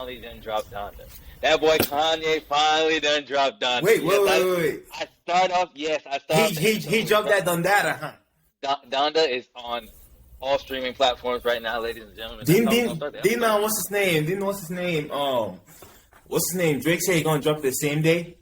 finally done dropped Donda. That boy Kanye finally done dropped Donda. Wait. I start off. He dropped that Donda, huh? Donda is on all streaming platforms right now, ladies and gentlemen. Didn't what's his name? What's his name? Drake said he gonna drop the same day.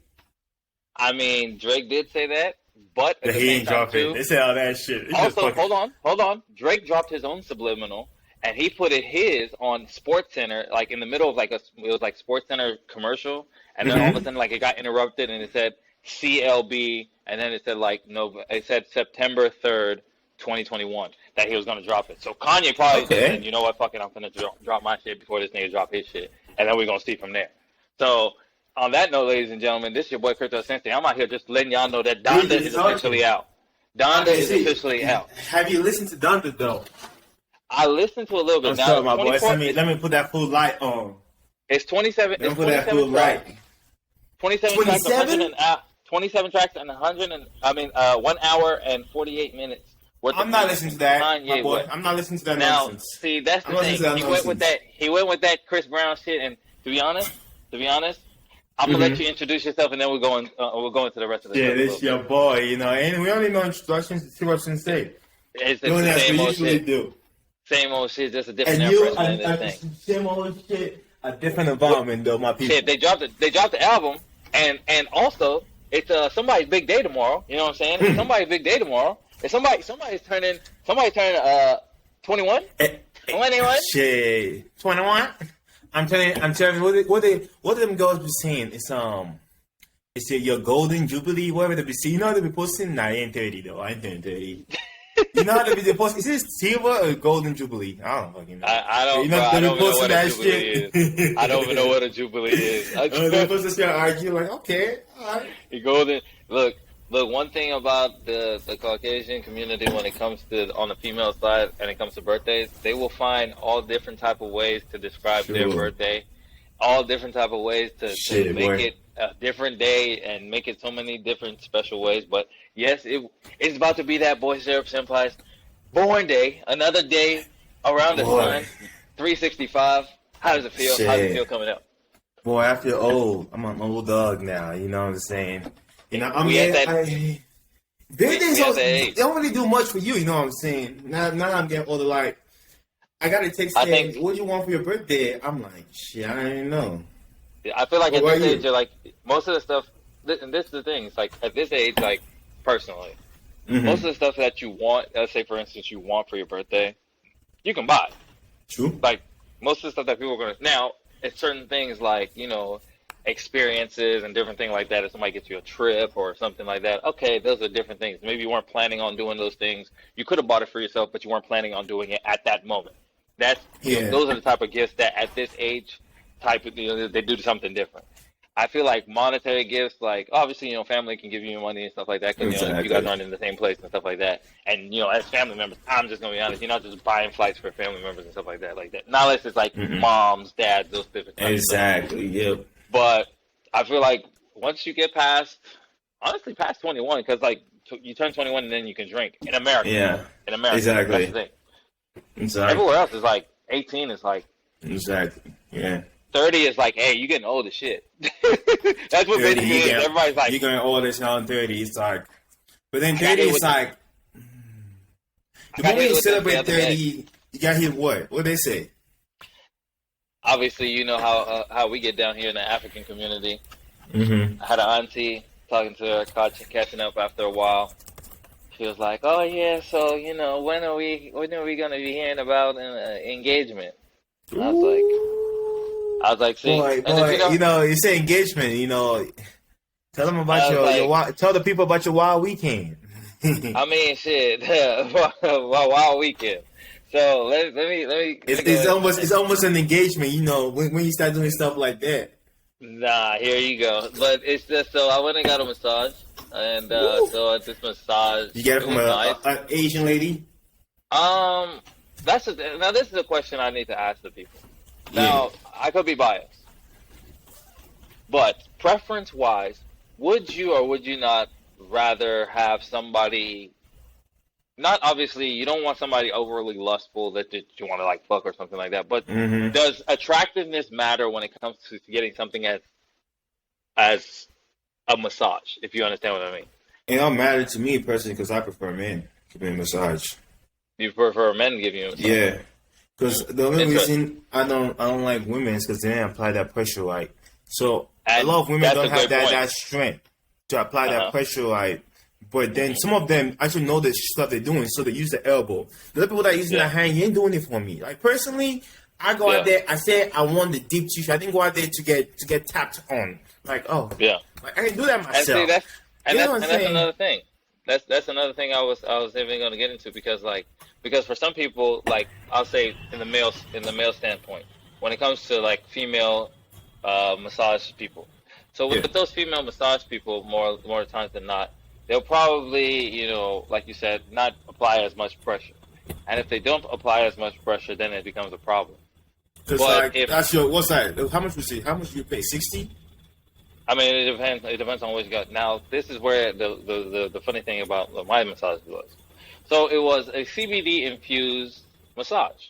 I mean, Drake did say that, but at the he same ain't time drop too, it. They said all that shit. Also, hold on. Drake dropped his own subliminal, and he put his on Sports Center, like in the middle of it was like Sports Center commercial, and then all of a sudden like it got interrupted, and it said CLB, and then it said it said September 3rd, 2021, that he was gonna drop it. So Kanye probably said, you know what, fuck it, I'm gonna drop my shit before this nigga drop his shit, and then we're gonna see from there. So. On that note, ladies and gentlemen, this is your boy Crypto Sensei. I'm out here just letting y'all know that Donda is officially out. Donda is officially out. Have you listened to Donda though? I listened to a little bit. Now, my boy. Let me put that full light on. It's 27. Let me put that full light. 27 tracks. 27 tracks and 1 hour and 48 minutes. I'm not listening to that, my boy. I'm not listening to that nonsense. See, that's the thing. He went with that Chris Brown shit, and to be honest. I'm gonna let you introduce yourself, and then we'll go into the rest of the show. Yeah, this your boy, and we only know introductions to see what's in say. It's the same old shit. Do. Same old shit, just a different person. Same old shit, a different environment, though, my people. Shit, they dropped the album, and also it's somebody's big day tomorrow. You know what I'm saying? It's somebody's big day tomorrow. If somebody's turning 21. 21. Shit, 21. I'm telling you, what them girls be saying? It's your golden jubilee, whatever they be saying. You know how they be posting? Nah, I ain't 30 though. I ain't turning 30. You know how they be posting? Is this silver or golden jubilee? I don't fucking know. I don't even know what a jubilee is. I don't even know what a jubilee is. They post this shit on IG, like, okay, all right. You golden. Look, one thing about the Caucasian community when it comes to on the female side and it comes to birthdays, they will find all different type of ways to describe their birthday, all different type of ways to make it a different day and make it so many different special ways. But yes, it's about to be that boy Syrup Senpai's born day, another day around the sun, 365. How does it feel? Shit. How does it feel coming up? Boy, I feel old. I'm an old dog now. You know what I'm saying? Birthdays don't really do much for you. You know what I'm saying? Now I'm getting older. Like, I got a text saying, "What do you want for your birthday?" I'm like, "Shit, I don't even know." I feel like at this age, you're like most of the stuff. And this is the thing. It's like at this age, like personally, most of the stuff that you want. Let's say, for instance, you want for your birthday, you can buy. True. Like most of the stuff that people are gonna now. It's certain things like experiences and different things like that. If somebody gets you a trip or something like that, okay, those are different things. Maybe you weren't planning on doing those things. You could have bought it for yourself, but you weren't planning on doing it at that moment. Those are the type of gifts that at this age, they do something different. I feel like monetary gifts, like obviously, family can give you money and stuff like that because you guys aren't in the same place and stuff like that. And as family members, I'm just gonna be honest, you're not just buying flights for family members and stuff like that. Not unless it's like moms, dads, those different types. Exactly. Yep. But I feel like once you get past 21, because you turn 21 and then you can drink in America. Yeah. In America. Exactly. That's the thing. Exactly. Everywhere else is like 18 is like. Exactly. Yeah. 30 is like, hey, you getting old as shit. That's what basically is. Everybody's like, you're getting old as hell on 30. It's like, but then 30 is like, the moment you celebrate 30, you got hit what? What they say? Obviously, you know how we get down here in the African community. I had an auntie talking to her, catching up after a while. She was like, "Oh yeah, so when are we gonna be hearing about an engagement?" I was like, "See, boy, you say engagement. Tell them about tell the people about your wild weekend." I mean, shit, wild weekend. So let me. It's almost an engagement, when you start doing stuff like that. Nah, here you go. But it's just so I went and got a massage, and so at this massage, you get it from an Asian lady. Now this is a question I need to ask the people. Now I could be biased, but preference-wise, would you or would you not rather have somebody not obviously, you don't want somebody overly lustful that you want to like fuck or something like that. But Mm-hmm. does attractiveness matter when it comes to getting something as a massage? If you understand what I mean. It don't matter to me personally because I prefer men giving me a massage. You prefer men giving you a massage? Yeah, because the only reason I don't like women is because they didn't apply that pressure right. So a lot of women don't have that strength to apply that pressure right. But then some of them actually know the stuff they're doing, so they use the elbow. The other people that are using the hand, you ain't doing it for me. Like personally, I go out there. I say I want the deep tissue. I didn't go out there to get tapped on. Like like, I can do that myself. And that's another thing. That's another thing I was even going to get into because for some people, like I'll say in the male standpoint, when it comes to like female massage people. So with those female massage people, more times than not, they'll probably, like you said, not apply as much pressure. And if they don't apply as much pressure, then it becomes a problem. Because like, that's what's that? How much was it? How much do you pay? 60? I mean, it depends. It depends on what you got. Now, this is where the funny thing about my massage was. So it was a CBD infused massage.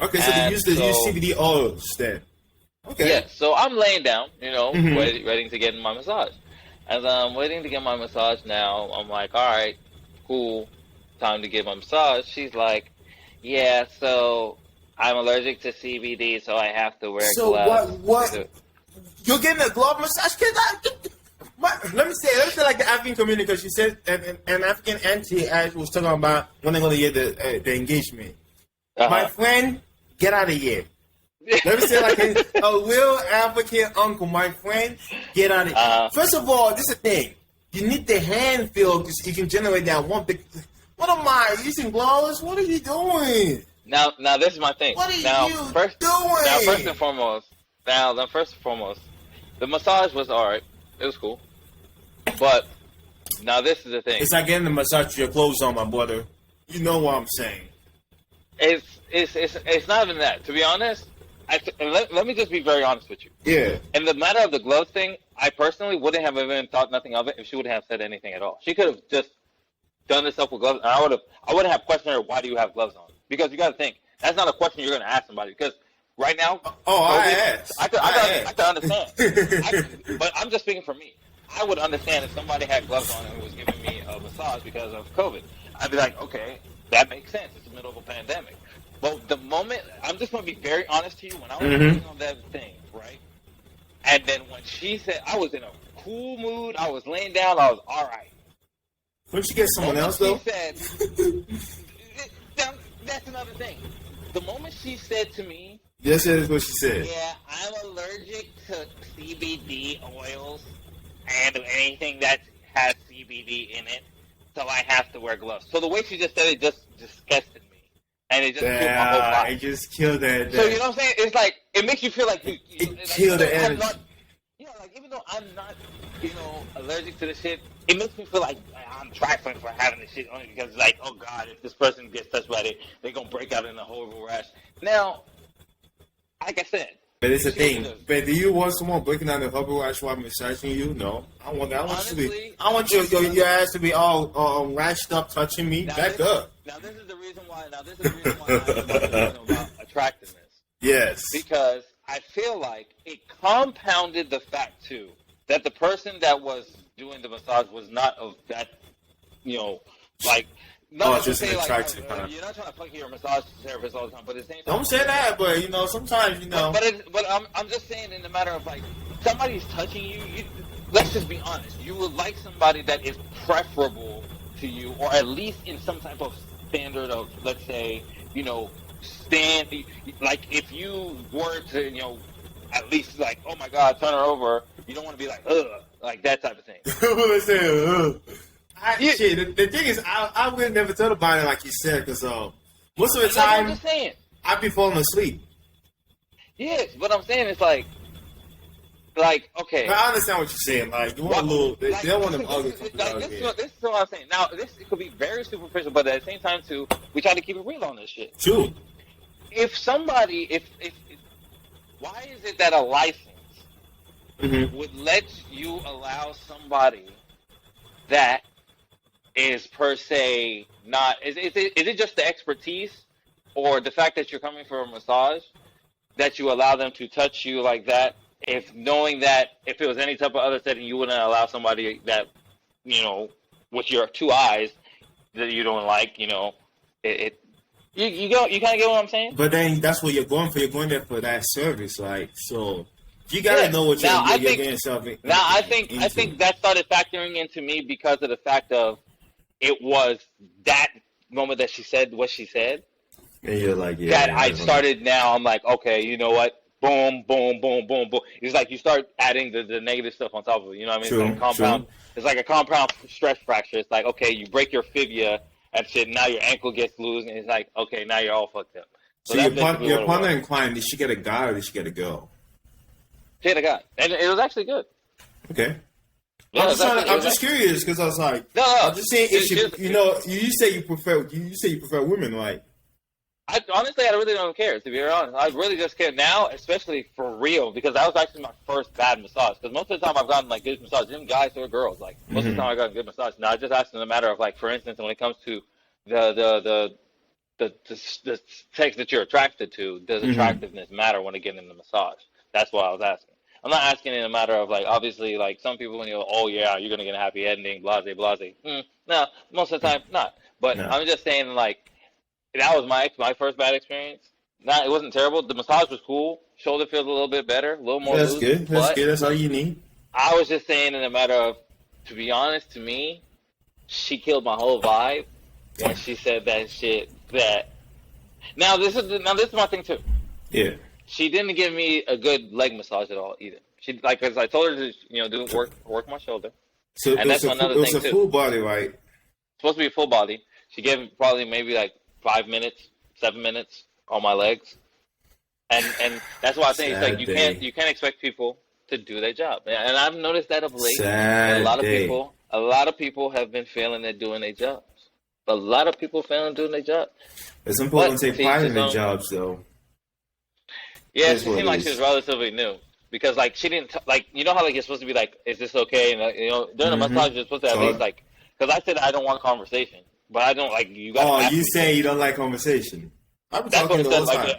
Okay, so they use CBD oils then. Okay. Yeah. So I'm laying down, waiting to get my massage. As I'm waiting to get my massage now, I'm like, all right, cool, time to get my massage. She's like, yeah, so I'm allergic to CBD, so I have to wear gloves. So what? You're getting a glove massage? Let me say like the African community, because she said an African auntie was talking about when they're going to get the engagement. My friend, get out of here. Let me say like a real African uncle, my friend, get out of here. First of all, this is the thing. You need the hand feel because you can generate that one big... What am I? Using gloves? What are you doing? Now this is my thing. What are you doing? Now, first and foremost, the massage was alright. It was cool. But now this is the thing. It's like getting the massage with your clothes on, my brother. You know what I'm saying. It's not even that. To be honest, let me just be very honest with you. Yeah. In the matter of the gloves thing, I personally wouldn't have even thought nothing of it if she wouldn't have said anything at all. She could have just done this up with gloves, and I wouldn't have questioned her, why do you have gloves on? Because you got to think, that's not a question you're going to ask somebody. Because right now, I could understand. But I'm just speaking for me. I would understand if somebody had gloves on and was giving me a massage because of COVID. I'd be like, okay, that makes sense. It's the middle of a pandemic. But the moment, I'm just going to be very honest to you, when I was working on that thing, right? And then when she said, I was in a cool mood, I was laying down, I was all right. Couldn't you get someone else, though? That's another thing. The moment she said to me... Yes, that is what she said. Yeah, I'm allergic to CBD oils and anything that has CBD in it, so I have to wear gloves. So the way she just said it just disgusted me. And it just killed my whole body. It just killed that. So you know what I'm saying? It's like, it makes you feel like... It killed the energy. Like, even though I'm not, allergic to the shit, it makes me feel like I'm trifling for having this shit only because, like, oh God, if this person gets touched by it, they're going to break out in a horrible rash. Now, like I said. But it's a thing. But do you want someone breaking out in a horrible rash while massaging you? No. I want your ass to be all rashed up, touching me. Back up. Now, this is the reason why I was about attractiveness. Yes. Because I feel like it compounded the fact, too, that the person that was doing the massage was not of that, like... Not just an attractive you're not trying to fuck your massage therapist all the time, but at the same time... Don't say that, but, sometimes, But I'm just saying in the matter of, like, somebody's touching you, let's just be honest. You would like somebody that is preferable to you, or at least in some type of standard of, let's say, like, if you were to, at least, like, oh, my God, turn her over, you don't want to be like, ugh, like that type of thing. Let's say, ugh. The thing is, I would never thought about it like you said, because most of the time, I'm just saying. I'd be falling asleep. Yes, but I'm saying it's like, okay. But I understand what you're saying. Like, you want a little, they don't want them ugly. This is what I'm saying. Now, it could be very superficial, but at the same time, too, we try to keep it real on this shit. True. If somebody, why is it that a license would let you allow somebody that is per se not. Is it just the expertise or the fact that you're coming for a massage that you allow them to touch you like that? If knowing that if it was any type of other setting, you wouldn't allow somebody that, you know, with your two eyes that you don't like, you know, you kind of get what I'm saying? But then that's what you're going for. You're going there for that service, like, so you gotta know what you're getting yourself into. Now I think that started factoring into me because of the fact of it was that moment that she said what she said. And you're like, yeah. That I started now. I'm like, okay, you know what? Boom, boom, boom, boom, boom. It's like you start adding the negative stuff on top of it. You know what I mean? True, it's like a compound. It's like a compound stress fracture. It's like, okay, you break your fibula and shit. Now your ankle gets loose, and it's like, okay, now you're all fucked up. So your partner in crime, did she get a guy or did she get a girl? She had a guy, and it was actually good. Okay. Yeah, I'm just curious because I was like, I'm just saying if you say you prefer women, like. Honestly, I really don't care, to be honest. I really just care now, especially for real, because that was actually my first bad massage. Because most of the time I've gotten, like, good massages, even guys or girls. Like, most of the time I've gotten good massage. Now, I just asked in a matter of, like, for instance, when it comes to the sex that you're attracted to, does attractiveness matter when it gets in the massage? That's what I was asking. I'm not asking in a matter of, like, obviously, like, some people, when you're, oh, yeah, you're going to get a happy ending, blase, blase. No, most of the time, not. But I'm just saying, like, that was my first bad experience. It wasn't terrible. The massage was cool. Shoulder feels a little bit better, a little more That's loose. Good. That's good. That's all you need. I was just saying in a matter of, to be honest, to me, she killed my whole vibe. And she said that shit that... Now, this is my thing, too. Yeah. She didn't give me a good leg massage at all, either. She, like, because I told her to, you know, work my shoulder. So and that's another thing, too. It was a full body, right? Supposed to be a full body. She gave probably maybe, like, 5 minutes, 7 minutes on my legs, and that's why I think it's like you can't expect people to do their job, and I've noticed that of late. A lot of people have been failing at doing their jobs. A lot of people failing doing their job. It's important to take pride in their jobs, though. Yeah, she seemed like she was relatively new because like she didn't like you know how like you're supposed to be like, is this okay? And you know during the massage you're supposed to at least like because I said I don't want conversation. But I don't like you guys. Oh, you say you don't like conversation? I'm That's talking what it says. Like,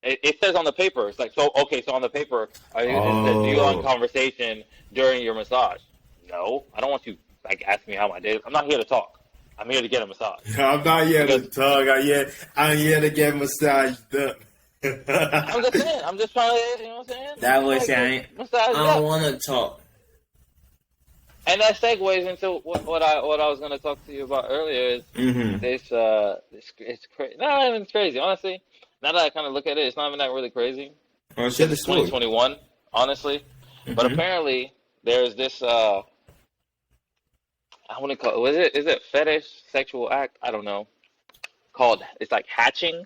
it says on the paper. It's like so. Okay, so on the paper, do you want conversation during your massage? No, I don't want you like ask me how my day. I'm not here to talk. I'm here to get a massage. I'm not here to talk. I'm here to get massaged up. I'm just saying. I'm just trying to. You know what I'm saying? That was saying. I don't want to talk. And that segues into what I was going to talk to you about earlier is it's crazy. Not even crazy, honestly. Now that I kind of look at it, it's not even that really crazy. Well, it's 2021, honestly. But apparently, there's this. I want to call it. Is it fetish sexual act? I don't know. It's like hatching.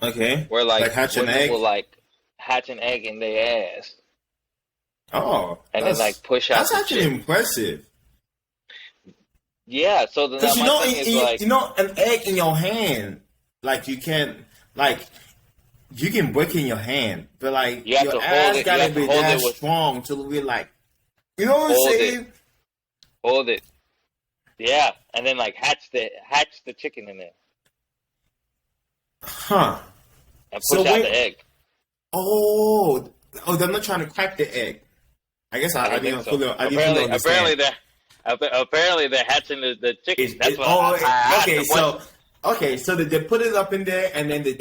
Okay. Where like hatch an egg. Will like hatch an egg in their ass. Oh, and then like push out. That's actually impressive. Yeah, so the because you know an egg in your hand, like you can break in your hand, but like your ass gotta be that strong to be like, you know what I'm saying? Hold it. Yeah, and then like hatch the chicken in there. Huh. And push out the egg. Oh, they're not trying to crack the egg. I guess I didn't fully understand. Apparently they're hatching the chicken. So they put it up in there and then they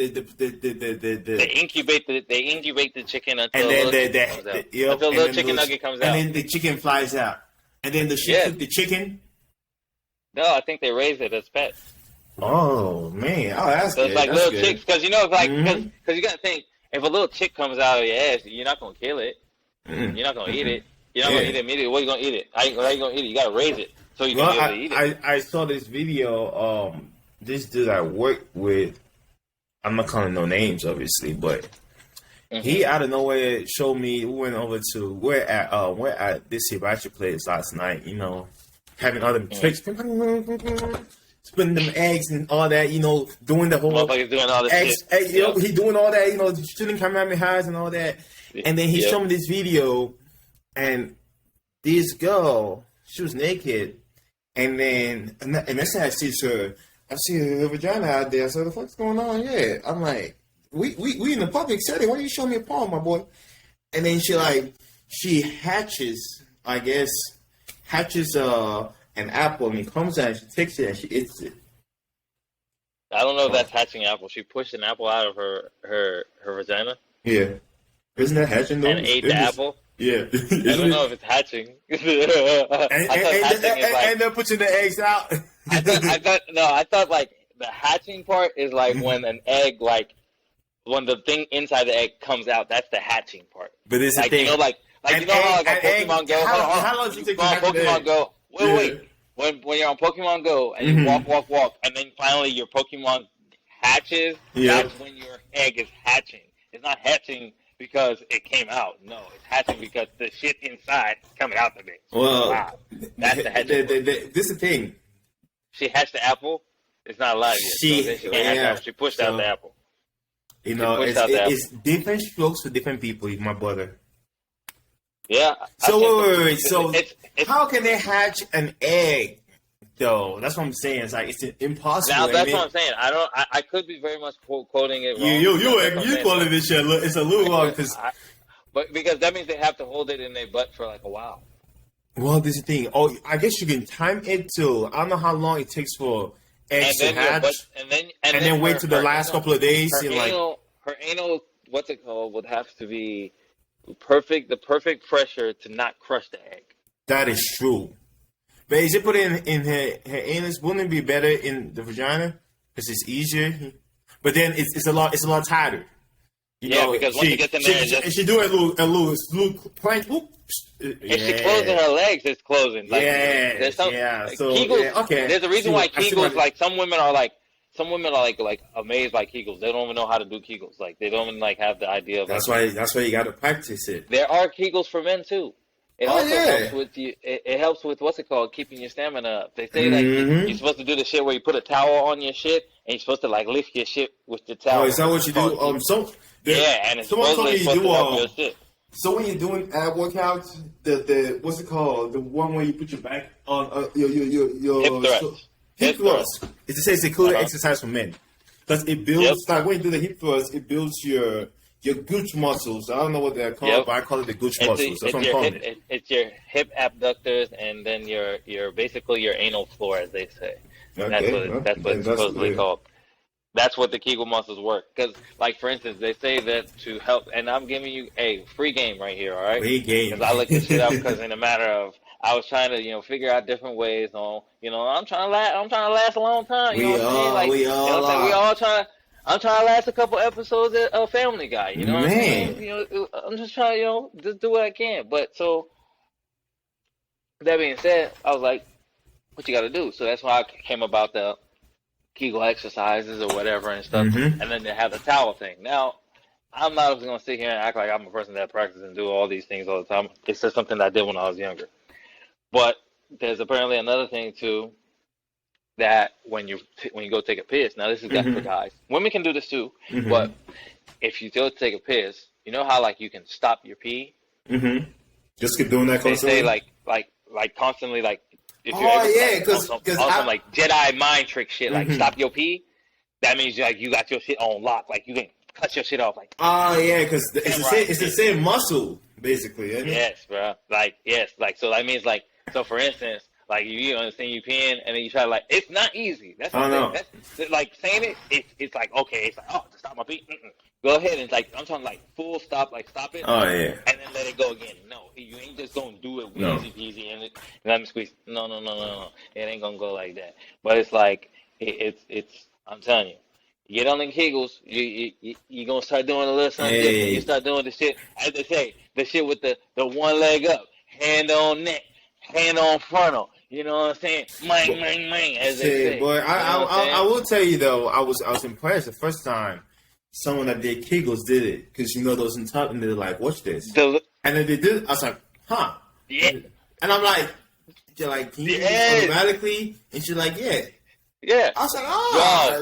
incubate the chicken until a little chicken nugget comes out. And then the chicken flies out. And then the chicken. No, I think they raise it as pets. Oh man! Oh, that's so good. It's like that's little good. chicks because you know it's like because you gotta think if a little chick comes out of your ass, you're not gonna kill it. You're not gonna eat it. You're not gonna eat it immediately. What are you gonna eat it? How you gonna eat it? You gotta raise it so you can be able to eat it. I saw this video. This dude I worked with. I'm not calling no names, obviously, but he out of nowhere showed me. We went over to we're at this hibachi place last night. You know, having all them tricks, spinning them eggs and all that. You know, doing the whole doing all this eggs. He doing all that. You know, shooting Kamehamehas and all that. And then he showed me this video, and this girl, she was naked, And then, and that's how I see her vagina out there. So the fuck's going on? Yeah. I'm like, we in the public setting. Why don't you show me a palm, my boy? And then she hatches, I guess, an apple, and it comes out, and she takes it, and she eats it. I don't know if that's hatching apple. She pushed an apple out of her vagina. Yeah. Isn't that hatching, though? And ate the apple? Yeah. I don't know if it's hatching. And they're putting the eggs out. I thought like the hatching part is like when an egg, like when the thing inside the egg comes out, that's the hatching part. But it's like, the thing. You know, like you know how like on Pokemon Go. How long does it take to hatch Pokemon Go? Wait. When you're on Pokemon Go and you walk, and then finally your Pokemon hatches, that's when your egg is hatching. It's not hatching because it came out. No, it's hatching because the shit inside is coming out the bitch. Well, wow. That's the hatching. This is the thing. She hatched the apple. It's not alive yet. She pushed out the apple. You know, it's different strokes for different people, my brother. Yeah. So wait. So how can they hatch an egg, though? That's what I'm saying. It's like it's impossible. Now that's what I'm saying. I could be very much quoting it wrong. You quoting this shit. It's a little wrong because that means they have to hold it in their butt for like a while. Well, this is the thing. Oh, I guess you can time it to. I don't know how long it takes for eggs to hatch, and then wait till the last couple of days. Her anal, what's it called, would have to be the perfect pressure to not crush the egg. That is true. But is it put in her anus? Wouldn't it be better in the vagina? Because it's easier. But then it's a lot tighter. Because once it gets in there, she do a little plank. If she closing her legs, it's closing. Like, there's some, So Kegals, okay. There's a reason why Kegals, like some women are like amazed by Kegals. They don't even know how to do Kegals. Like they don't even like have the idea of. That's why you got to practice it. There are Kegals for men too. It helps with you. It helps with what's it called, keeping your stamina up. They say like you're supposed to do the shit where you put a towel on your shit and you're supposed to like lift your shit with the towel. Oh, is that what you do? And it's supposed to help your shit. So when you're doing ab workouts, the what's it called? The one where you put your back on your hip thrust. It's a cool exercise for men because it builds. Like when you do the hip thrust, it builds your gooch muscles. I don't know what they're called, but I call it the gooch muscles. That's what I'm calling it. It's your hip abductors and then your basically your anal floor, as they say. Okay. That's what it's supposedly called. That's what the Kegel muscles work. Because, like, for instance, they say that to help, and I'm giving you a free game right here, all right? Free game. Because I looked this shit up because in a matter of, I was trying to, figure out different ways on, I'm trying to last a long time. I'm trying to last a couple episodes of Family Guy. You know what I'm saying? I'm just trying, just do what I can. But so, that being said, I was like, what you got to do? So that's why I came about the Kegel exercises or whatever and stuff. And then they have the towel thing. Now, I'm not just going to sit here and act like I'm a person that practices and do all these things all the time. It's just something that I did when I was younger. But there's apparently another thing, too, that when you go take a piss, now this is got for guys. Women can do this too, but if you go take a piss, you know how like you can stop your pee? Just keep doing that constantly? They say like constantly like if you're because like Jedi mind trick shit, like stop your pee, that means like you got your shit on lock, like you can cut your shit off like because it's the same muscle basically, isn't it? Yes, bro. So that means like so for instance, like you understand you peeing and then you try to like it's not easy. That's what I'm saying. That's like saying it's like okay, it's like to stop my pee. Go ahead and like I'm talking like full stop, like stop it. Oh yeah. And then let it go again. No, you ain't just gonna do it easy peasy and let me squeeze. No. It ain't gonna go like that. But it's like it's I'm telling you. You get on the Kegels, you gonna start doing a little something different. You start doing the shit, as they say, the shit with the one leg up, hand on neck, hand on frontal. You know what I'm saying? Mang, as they say. Boy, I will tell you though, I was impressed the first time someone that did Kegels did it because those in top and they're like, watch this, and then they did. I was like, huh? Yeah. And I'm like, you're like, can you do this automatically? And she's like, yeah. Yeah. I was like,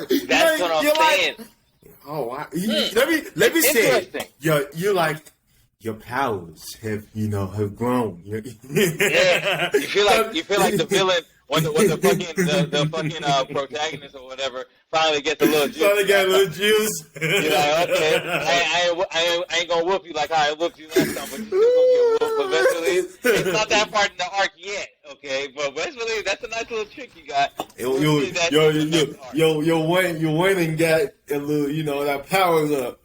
yo, that's what I'm saying. Like, oh, wow. Let me say, you're like, your powers have grown. Yeah. You feel like the villain when the fucking protagonist or whatever finally gets a little juice. Finally got a little juice. You're like, okay, I ain't gonna whoop you like how I whooped you last time, but you're still gonna get whooped eventually. It's not that part in the arc yet, okay? But eventually, that's a nice little trick you got. You went and got a little, you know, that powers up.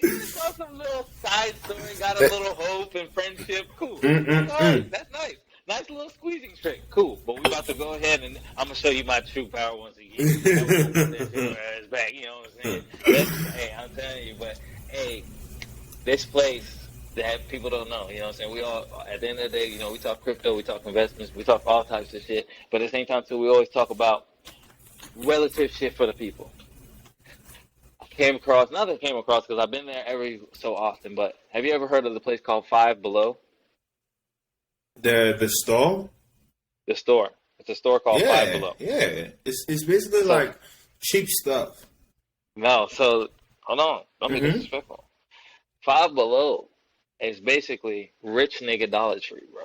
You saw some little side story, got a little hope and friendship. Cool. That's nice. Nice little squeezing trick. Cool. But we about to go ahead and I'm gonna show you my true power once again. It's back. You know what I'm saying? Hey, I'm telling you. But hey, this place that people don't know. You know what I'm saying? We all, at the end of the day, you know, we talk crypto, we talk investments, we talk all types of shit. But at the same time too, we always talk about relative shit for the people. Came across because I've been there every so often, but have you ever heard of the place called Five Below? The store? The store. It's a store called Five Below. Yeah. It's basically like cheap stuff. No, so hold on. Don't be disrespectful. Five Below is basically rich nigga Dollar Tree, bro.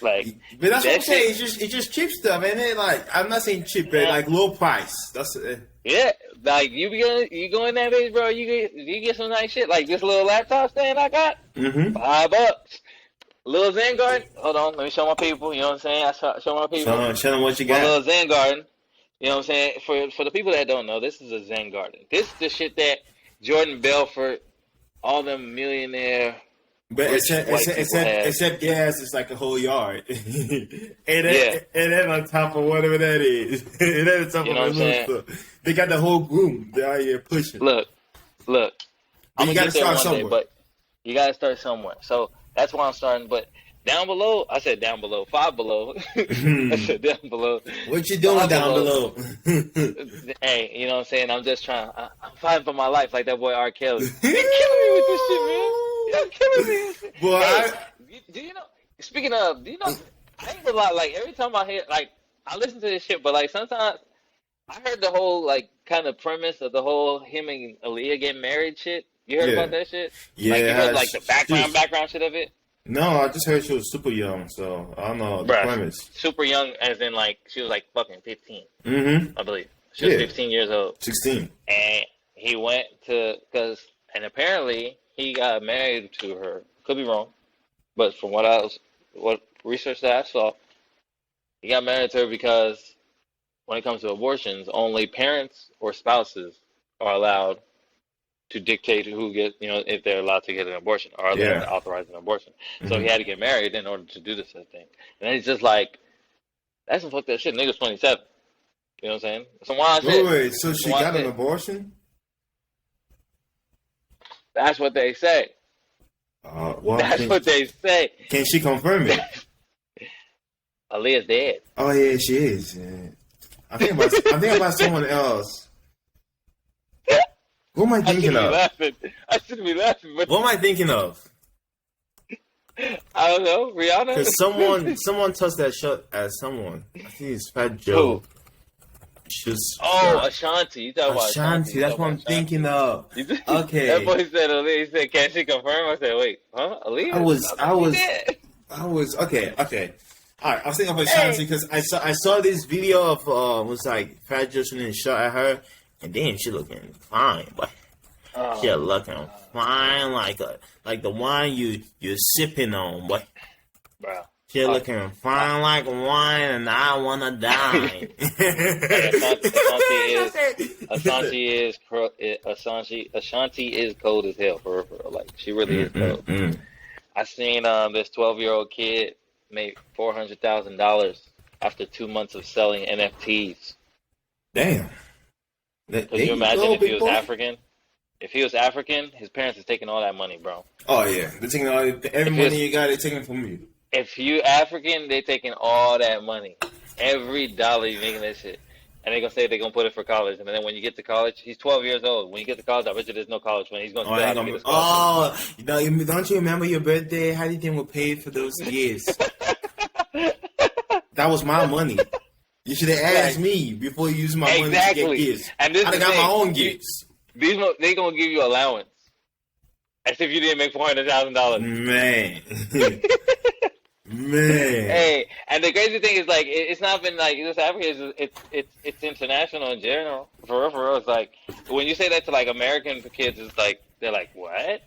Like, but that's what I'm saying. It's just cheap stuff, and it like I'm not saying cheap, but like low price. That's it. Yeah, like you go in that bitch, bro. You get some nice shit, like this little laptop stand I got, $5. Little Zen garden. Hold on, let me show my people. You know what I'm saying? I show my people. Show them what you got. My little Zen garden. You know what I'm saying? For the people that don't know, this is a Zen garden. This is the shit that Jordan Belfort, all them millionaire. But except gas, it's like a whole yard, and then on top of whatever that is, and then on top of little stuff, they got the whole room. They're out here pushing. Look, I'm you gotta start somewhere. But you gotta start somewhere. So that's why I'm starting. But down below, I said down below, Five Below. I said down below. What you doing down below? Hey, you know what I'm saying? I'm just trying. I'm fighting for my life, like that boy R. Kelly. You're killing me with this shit, man. You're killing me. Boy, hey, do you know? Speaking of, do you know? I ain't gonna lie. Like every time I hear, like I listen to this shit, but like sometimes I heard the whole like kind of premise of the whole him and Aaliyah getting married shit. You heard about that shit? Yeah. Like you heard like the background shit of it. No, I just heard she was super young, so I don't know the premise. Super young, as in like she was like fucking 15. I believe she was 15 years old. 16. And he went to and apparently he got married to her. Could be wrong, but from what research that I saw, he got married to her because when it comes to abortions, only parents or spouses are allowed to dictate who gets, you know, if they're allowed to get an abortion or are they authorize an abortion. So he had to get married in order to do this thing. And it's just like, that's some fucked up shit. Nigga's 27. You know what I'm saying? Some wild shit. Wait, so she got an abortion? That's what they say. That's what they say. Can she confirm it? Aaliyah's dead. Oh yeah, she is. Yeah. I think about someone else. Who am I thinking of? I shouldn't be laughing. But what am I thinking of? I don't know. Rihanna? Because someone touched that shot at someone. I think it's Fat Joe. Ashanti. You talking about Ashanti. That's what I'm thinking of. Okay. That boy said Aaliyah. He said, "Can she confirm?" I said, "Wait, huh? Aaliyah?" I was okay. All right, I was thinking of Ashanti because I saw this video of was like Fat Joe shooting a shot at her, and then she looking fine, but she looking fine like the wine you're sipping on, boy. Bro. She looking fine like wine, and I wanna die. Ashanti is cold as hell for real. Like she really is cold. I seen this 12-year-old kid made $400,000 after 2 months of selling NFTs. Damn. Could you imagine if he was African? If he was African, his parents is taking all that money, bro. Oh yeah, they're taking every money you got. They're taking from you. If you African, they taking all that money, every dollar you making that shit, and they gonna say they gonna put it for college. And then when you get to college, he's 12 years old. When you get to college, I bet you there's no college when he's gonna. Don't you remember your birthday? How do you think we paid for those gifts? That was my money. You should have asked me before you used my money to get gifts. And I got my own gifts. They gonna give you allowance, as if you didn't make $400,000. Man. Man. Hey, and the crazy thing is, like, it's not been like just Africa. It's international in general. For real, it's like when you say that to like American kids, it's like they're like, what?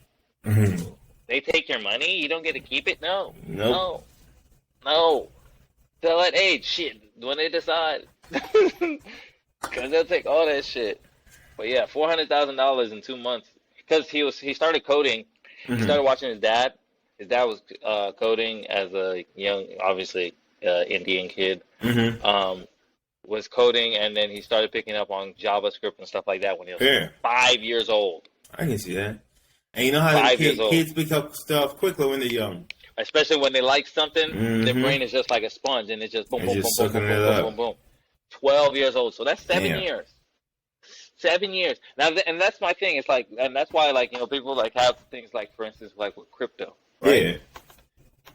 Mm-hmm. They take your money? You don't get to keep it? No, Nope. no. Till that age, shit. When they decide, because they'll take all that shit. But yeah, $400,000 in 2 months because he started coding. He started watching his dad. His dad was coding as a young, obviously, Indian kid. Was coding, and then he started picking up on JavaScript and stuff like that when he was 5 years old. I can see that. And you know how kids pick up stuff quickly when they're young. Especially when they like something, their brain is just like a sponge, and it's just boom, boom, boom, boom, boom, boom, boom. 12 years old, so that's 7 years. 7 years. Now, and that's my thing. It's like, and that's why, like, you know, people like have things like, for instance, like with crypto. Right? Yeah.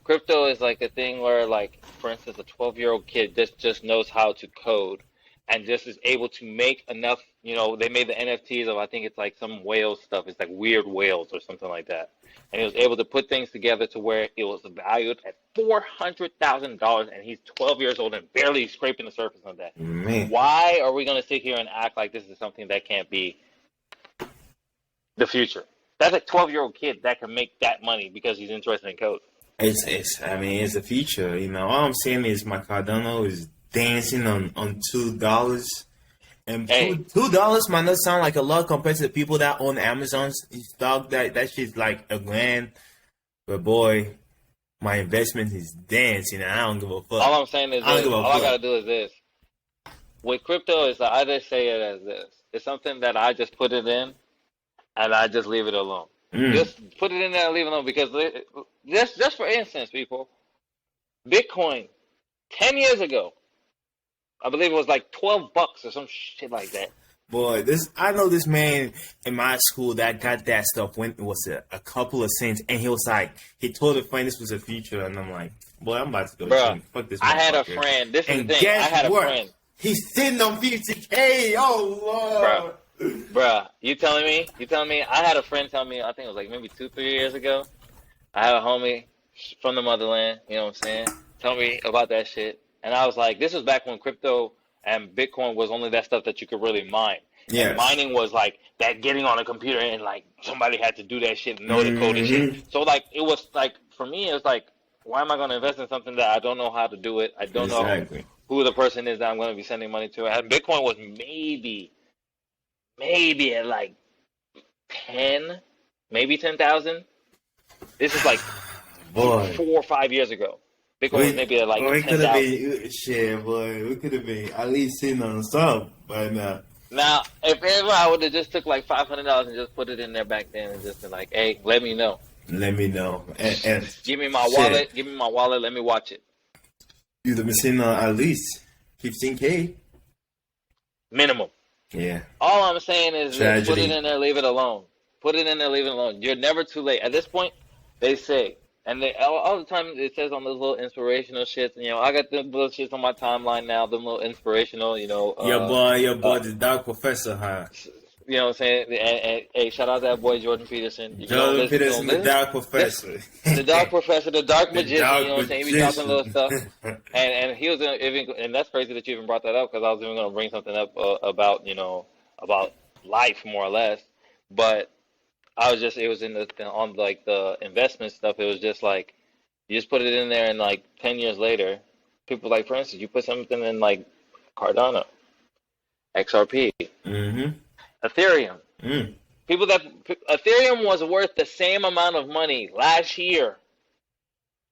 Crypto is like a thing where, like, for instance, a 12-year-old kid just knows how to code and just is able to make enough, you know, they made the NFTs of, I think it's like some whale stuff. It's like weird whales or something like that. And he was able to put things together to where it was valued at $400,000, and he's 12 years old and barely scraping the surface of that. Man. Why are we going to sit here and act like this is something that can't be the future? That's a 12-year-old kid that can make that money because he's interested in code. It's the future. You know, all I'm saying is my Cardano is dancing on $2. And $2 might not sound like a lot compared to the people that own Amazon's stock. That shit's like $1,000. But boy, my investment is dancing, and I don't give a fuck. All I'm saying is this. All I gotta do is this. With crypto, is I just say it as this. It's something that I just put it in, and I just leave it alone. Just put it in there and leave it alone, because just for instance, people, Bitcoin 10 years ago, I believe it was like $12 or some shit like that. Boy, I know this man in my school that got that stuff when it was a couple of cents, and he was like, he told a friend this was the future, and I'm like, boy, I'm about to go. Bruh, fuck this. I had a friend. This is the thing. I had a friend. He's sitting on 50K. Oh Lord. Bruh, you telling me? I had a friend tell me, I think it was like maybe 2-3 years ago. I had a homie from the motherland, you know what I'm saying? Tell me about that shit. And I was like, this was back when crypto and Bitcoin was only that stuff that you could really mine. Yeah. And mining was like that getting on a computer and like somebody had to do that shit and know the code and shit. So like it was like, for me, it was like, why am I going to invest in something that I don't know how to do it? I don't know who the person is that I'm going to be sending money to. And Bitcoin was maybe at like 10, maybe 10,000. This is like 4 or 5 years ago. Bitcoin was maybe at like 10,000. Shit, boy, we could have been at least sitting on some by now. Now, if ever I would have just took like $500 and just put it in there back then and just been like, hey, let me know. Let me know. And give me my wallet. Give me my wallet. Let me watch it. You'd have been sitting on at least 15K. Minimum. Yeah. All I'm saying is put it in there, leave it alone. Put it in there, leave it alone. You're never too late. At this point, they say, and they all the time it says on those little inspirational shits. You know, I got them little shits on my timeline now. Them little inspirational, you know. Your boy, the Dark Professor, huh? You know what I'm saying? And hey, shout out to that boy Jordan Peterson. Jordan Peterson, the Dark Professor. The Dark Professor, the Dark Magician. You know what I'm saying? He be talking little stuff. And he was even, and that's crazy that you even brought that up, because I was even going to bring something up about, you know, about life more or less. But I was just, it was on like the investment stuff. It was just like, you just put it in there, and like 10 years later, people like, for instance, you put something in like Cardano, XRP. Ethereum. Ethereum was worth the same amount of money last year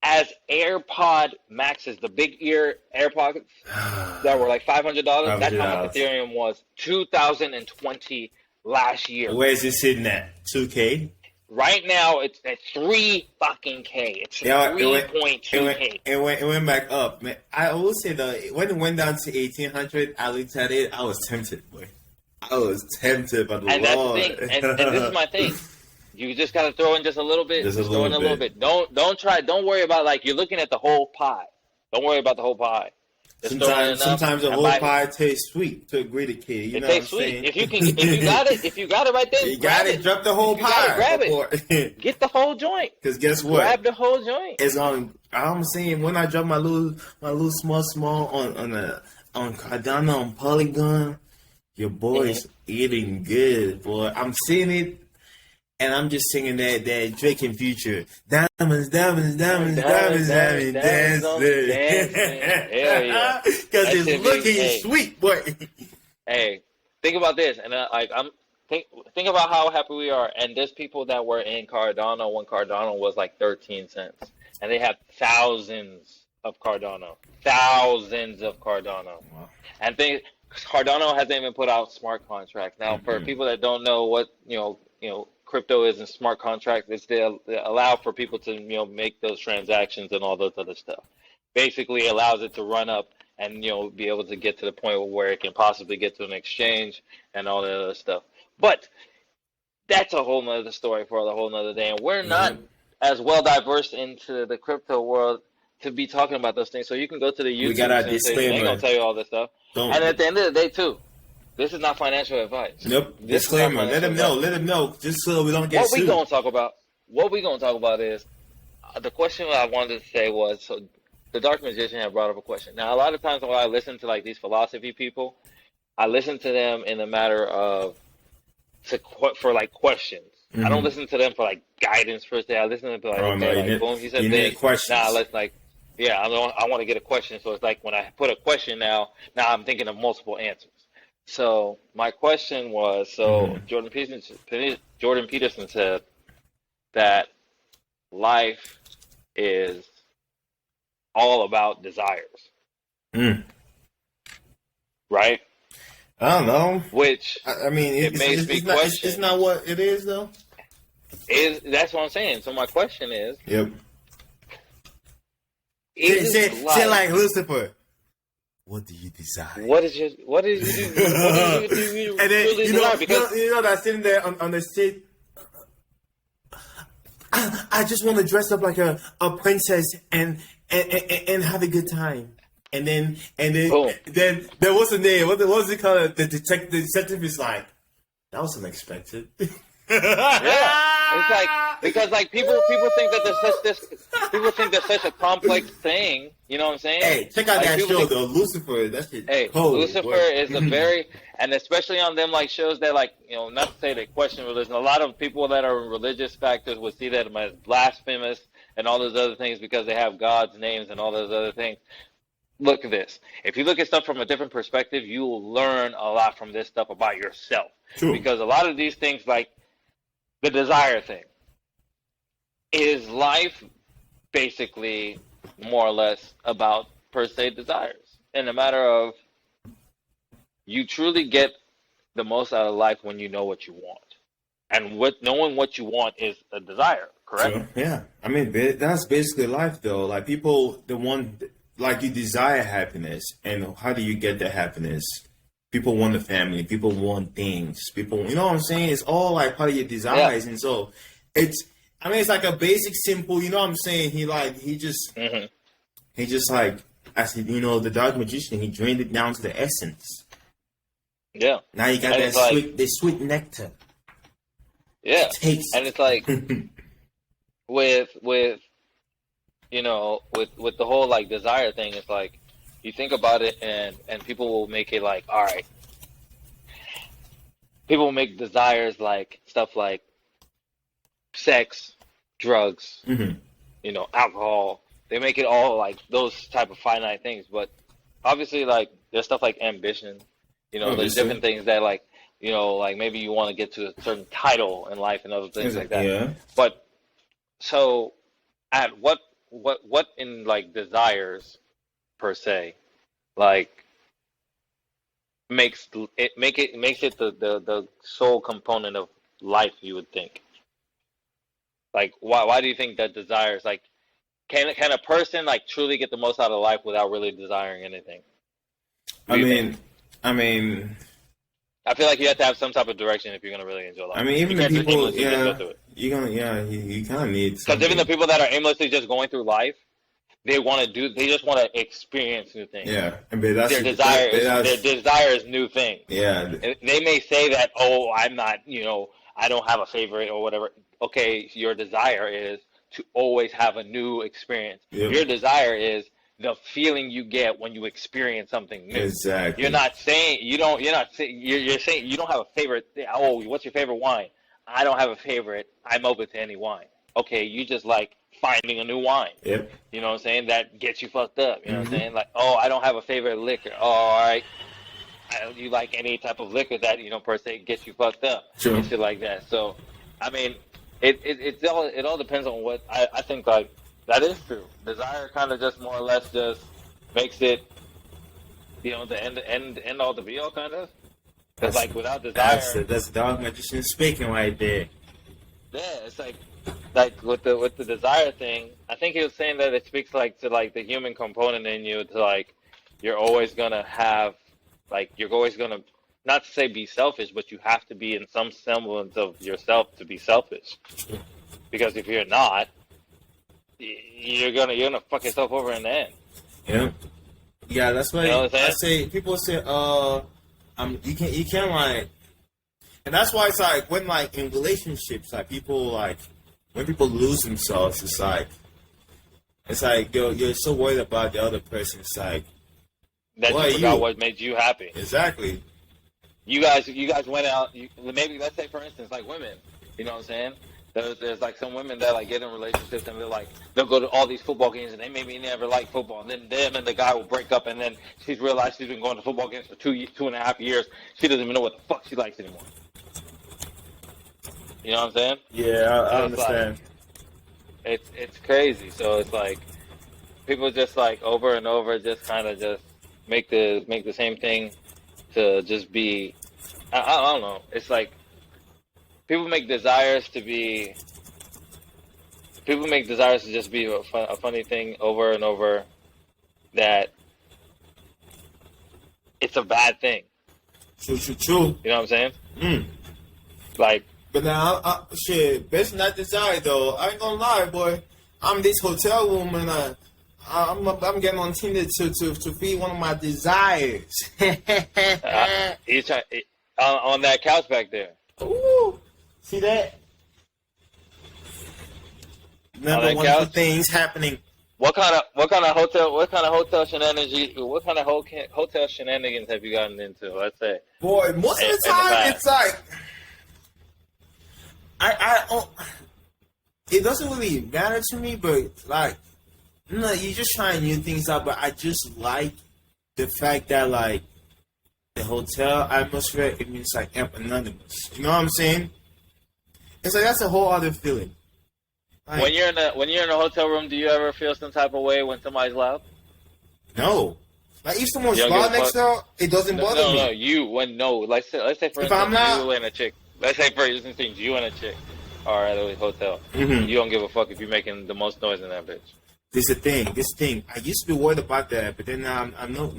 as AirPod Maxes, the big ear AirPods that were like $500. That's how much Ethereum was 2020 last year. Where is it sitting at? 2K? Right now, it's at 3 fucking K. It's 3.2K. It went back up, man. I will say though, when it went down to 1800, I looked at it. I was tempted, boy. I was tempted by the Lord. And that's the thing. And this is my thing. You just gotta throw in just a little bit. Just throw in a little bit. Don't worry about, like, you're looking at the whole pie. Don't worry about the whole pie. Sometimes the whole pie tastes sweet to agree to kid. You know what I'm saying? If you got it right there, you got it. Drop the whole pie. Grab it. Get the whole joint. Because guess what? Grab the whole joint. It's on. I'm saying when I drop my little small on Cardano on Polygon, your boy's eating good, boy. I'm seeing it. And I'm just singing that Drake and Future. Diamonds, dance. Hell yeah. Because it's looking sweet, boy. Hey, think about this. And think about how happy we are. And there's people that were in Cardano when Cardano was like 13 cents. And they have thousands of Cardano. Wow. And Cardano hasn't even put out smart contracts. Now, for people that don't know what, crypto is in smart contracts, it's they allow for people to make those transactions and all those other stuff. Basically allows it to run up and be able to get to the point where it can possibly get to an exchange and all that other stuff. But that's a whole nother story for a whole nother day, and we're not as well diverse into the crypto world to be talking about those things. So you can go to the YouTube. We got our disclaimer. They're gonna tell you all this stuff. And at the end of the day too, this is not financial advice. Nope. Disclaimer. Let them know. Just so we don't get sued. What we gonna talk about is the question I wanted to say was, so the Dark Magician had brought up a question. Now, a lot of times when I listen to like these philosophy people, I listen to them in the matter of for like questions. I don't listen to them for like guidance per se. I listen to them for like, boom, he said this. I want to get a question. So it's like when I put a question now I'm thinking of multiple answers. So my question was, Jordan Peterson said that life is all about desires. Right? I don't know. Which it's not what it is though. That's what I'm saying. So my question is, say like Lucifer. What do you desire? What did you do? And then that sitting there on the seat. I just want to dress up like a princess and have a good time. And then there was a name. What was it called? The detective is like, that was unexpected. It's like, because like people think that there's such a complex thing. You know what I'm saying? Hey, check out that show though, Lucifer. That shit. Hey, Lucifer is a very, and especially on them like shows that like not to say they question religion. A lot of people that are religious factors would see that as blasphemous and all those other things because they have God's names and all those other things. Look at this. If you look at stuff from a different perspective, you will learn a lot from this stuff about yourself. True. Because a lot of these things, like the desire thing, is life basically more or less about per se desires. In the matter of you truly get the most out of life when you know what you want. And knowing what you want is a desire, correct? Sure. Yeah. I mean, that's basically life though. Like people, like you desire happiness, and how do you get that happiness? People want a family. People want things. People, you know what I'm saying? It's all like part of your desires, and so it's like a basic, simple. You know what I'm saying? He just like as the Dark Magician. He drained it down to the essence. Yeah. Now you got that sweet nectar. Yeah. Taste. And it's like with the whole like desire thing, it's like you think about it and people will make it like, all right, people will make desires like stuff like sex, drugs, alcohol. They make it all like those type of finite things, but obviously like there's stuff like ambition, there's different things that like, like maybe you want to get to a certain title in life and other things like that. Yeah. But so at what in like desires per se like makes it the sole component of life, you would think? Like why do you think that desires, like can a person like truly get the most out of life without really desiring anything? I mean I feel like you have to have some type of direction if you're gonna really enjoy life. I mean, even the people, you kind of need. Because even the people that are aimlessly just going through life, they want to do. They just want to experience new things. Yeah, and their desire is new things. Yeah, and they may say that, oh, I'm not, I don't have a favorite or whatever. Okay, your desire is to always have a new experience. Yep. Your desire is the feeling you get when you experience something new. Exactly. You're not saying you're saying you don't have a favorite. Oh, what's your favorite wine? I don't have a favorite. I'm open to any wine. Okay, you just like finding a new wine. Yep. You know what I'm saying? That gets you fucked up. You know what I'm saying? Like, oh, I don't have a favorite liquor. Oh, all right. You like any type of liquor that, per se gets you fucked up. Sure. And shit like that. So, I mean, it all depends on what I think, like, that is true. Desire kind of just more or less just makes it, the end all the be all kind of. Because, like, without desire. That's dog magician speaking right there. Yeah, it's like with the desire thing, I think he was saying that it speaks like to like the human component in you, to like you're always gonna have, like, you're always gonna, not to say be selfish, but you have to be in some semblance of yourself to be selfish. Because if you're not, you're gonna fuck yourself over in the end. Yeah. Yeah, that's why I say people say, you can't like, and that's why it's like when like in relationships, like people like when people lose themselves, it's like you're so worried about the other person. It's like that you forgot what made you happy. Exactly. You guys went out. Maybe let's say for instance, like women. You know what I'm saying? There's like some women that like get in relationships and they'll go to all these football games and they maybe never like football, and then them and the guy will break up, and then she's realized she's been going to football games for 2.5 years. She doesn't even know what the fuck she likes anymore. You know what I'm saying? Yeah, I understand. Like, it's crazy. So it's like people just like over and over just kind of just make the same thing to just be. I don't know. It's like people make desires to just be a funny thing over and over, that it's a bad thing. True. You know what I'm saying? Like. But now, shit, best not desire though. I ain't gonna lie, boy. I'm this hotel room and I'm getting on Tinder to feed one of my desires. You try on that couch back there. Ooh, see that? Number one of the things happening. What kind of hotel shenanigans have you gotten into? Let's say. Boy, most of the time it's like. It doesn't really matter to me, but like, you're just trying new things out. But I just like the fact that like the hotel atmosphere, it means like anonymous. You know what I'm saying? It's like that's a whole other feeling. Like, when you're in a hotel room, do you ever feel some type of way when somebody's loud? No. Like if someone's loud next door, it doesn't bother me. Let's say for instance, you and a chick. Let's say for instance, you and a chick are at a hotel. Mm-hmm. You don't give a fuck if you're making the most noise in that bitch. This thing. I used to be worried about that, but then I'm no.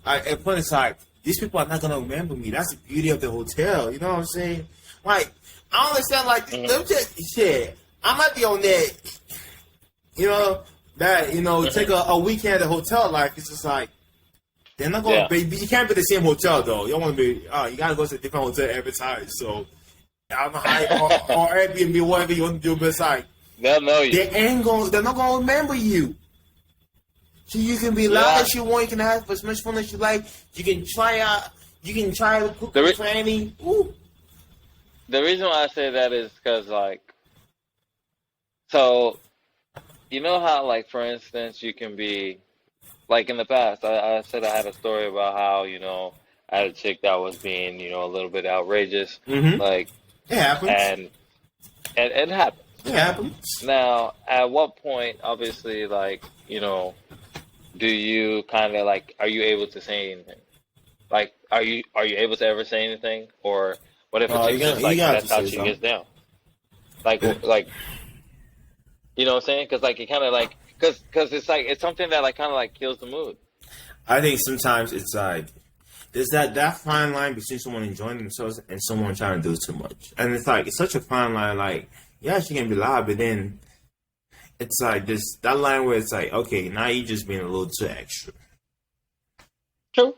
At point it's like these people are not gonna remember me. That's the beauty of the hotel. You know what I'm saying? Like I understand. Like shit. I might be on that. Take a weekend at the hotel. Like it's just like they're not gonna be. You can't be the same hotel though. You don't want to be. You gotta go to a different hotel every time. So. I don't know or Airbnb, whatever you want to do, but it's like they'll know you. They're not gonna remember you. So you can be loud as you want. You can have as much fun as you like. You can try to cook for any. The reason why I say that is because so you know how for instance you can be in the past. I said I had a story about how I had a chick that was being a little bit outrageous, It happens. And it happens. It happens. Now, at what point, obviously, do you kind of are you able to say anything? Are you able to ever say anything? Or what if a chick that's how she gets down? You know what I'm saying? Because it kind of because it's something that kind of kills the mood. I think sometimes it's there's that fine line between someone enjoying themselves and someone trying to do too much. And it's such a fine line, she can be loud, but then it's like this that line where it's like, okay, now you just being a little too extra. True.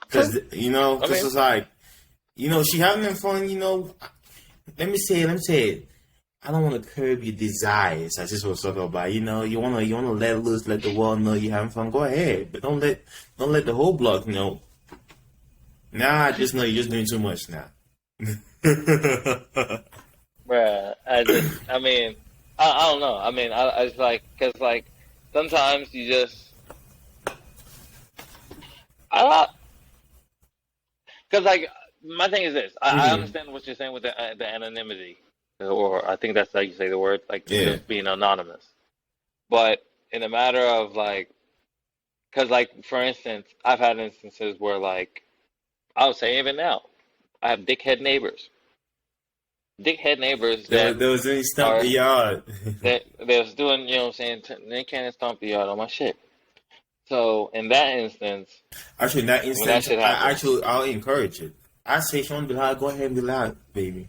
Because it's like, she having fun. Let me say it. I don't want to curb your desires. I just was talking about. You wanna let loose, let the world know you're having fun. Go ahead, but don't let the whole block know. Now I just know you're just doing too much now. Bruh, I don't know. I mean, I was like, because like sometimes you just, because like my thing is this. I understand what you're saying with the anonymity, or I think that's how you say the word, like just being anonymous. But in a matter of like, because like for instance, I've had instances where like I would say even now, I have dickhead neighbors. Dickhead neighbors that there was any stump the yard. that was doing, you know what I'm saying, they can't stomp the yard on my shit. So in that instance, actually, in that instance, I'll encourage it. I say, Sean, be loud. Go ahead and be loud, baby.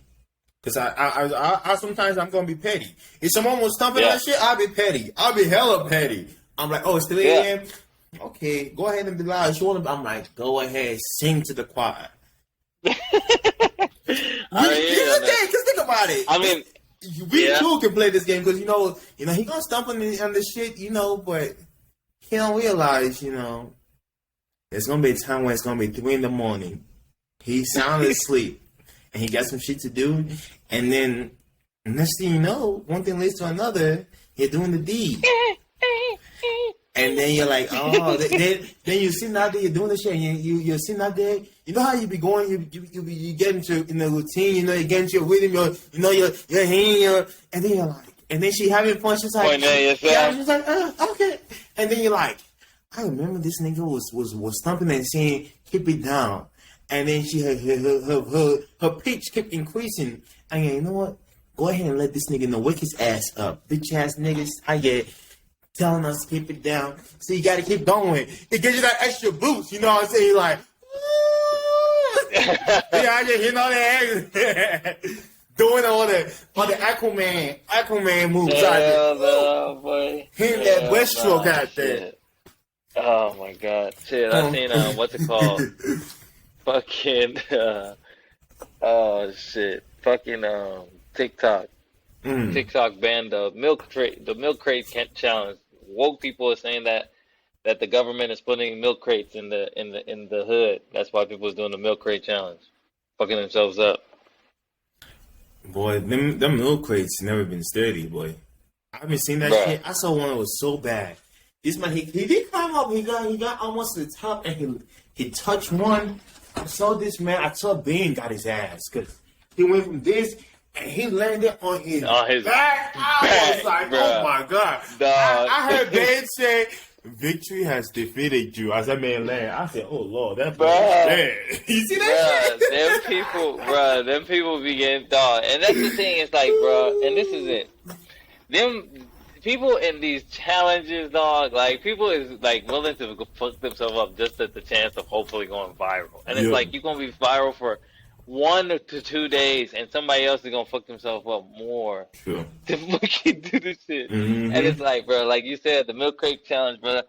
Because I sometimes I'm gonna be petty. If someone was stomping that shit, I'll be petty. I'll be hella petty. I'm like, oh, it's 3 a.m. Okay, go ahead and be loud. If you wanna, I'm like, go ahead, sing to the choir. Because think about it. I mean, we too can play this game because he gonna stomp on the shit, but he don't realize, there's gonna be a time when it's gonna be 3 a.m. He's sound asleep, and he got some shit to do, and then next thing you know, one thing leads to another. You're doing the deed. And then you're like, oh, then you're sitting out there, you're doing the shit, and you're sitting out there. You know how you be going, you get into in the routine, you get into your rhythm, you're hanging, and then you're like, and then she having fun, she's like, she's like, okay. And then you're like, I remember this nigga was thumping and saying, keep it down. And then her pitch kept increasing. And you know what? Go ahead and let this nigga know, wake his ass up. Bitch ass niggas, I get telling us to keep it down. So you gotta keep going. It gives you that extra boost, you know what I'm saying? You're like, I just hitting all the ass. Doing all the Aquaman moves out there. Boy. Hitting that breaststroke out there. Oh my god. Shit, I seen what's it called? Fucking oh shit. Fucking TikTok. TikTok banned the milk crate challenge. Woke people are saying that the government is putting milk crates in the hood. That's why people is doing the milk crate challenge, fucking themselves up. Boy, them milk crates never been sturdy, boy. I've been seeing that shit. I saw one that was so bad. This man, he did climb up. He got almost to the top, and he touched one. I saw this man. I saw Bane got his ass because he went from this. And he landed on his back. I was like, oh my god. I heard Ben say, victory has defeated you. As that man landed, I said, oh Lord, that man is dead. You see that shit? Them people be getting dog. And that's the thing, it's like, bro, and this is it. Them people in these challenges, dog, like people is like willing to fuck themselves up just at the chance of hopefully going viral. And it's like, you're going to be viral for 1 to 2 days, and somebody else is gonna fuck themselves up more to fucking do this shit. And it's like, bro, like you said, the milk crate challenge, bro.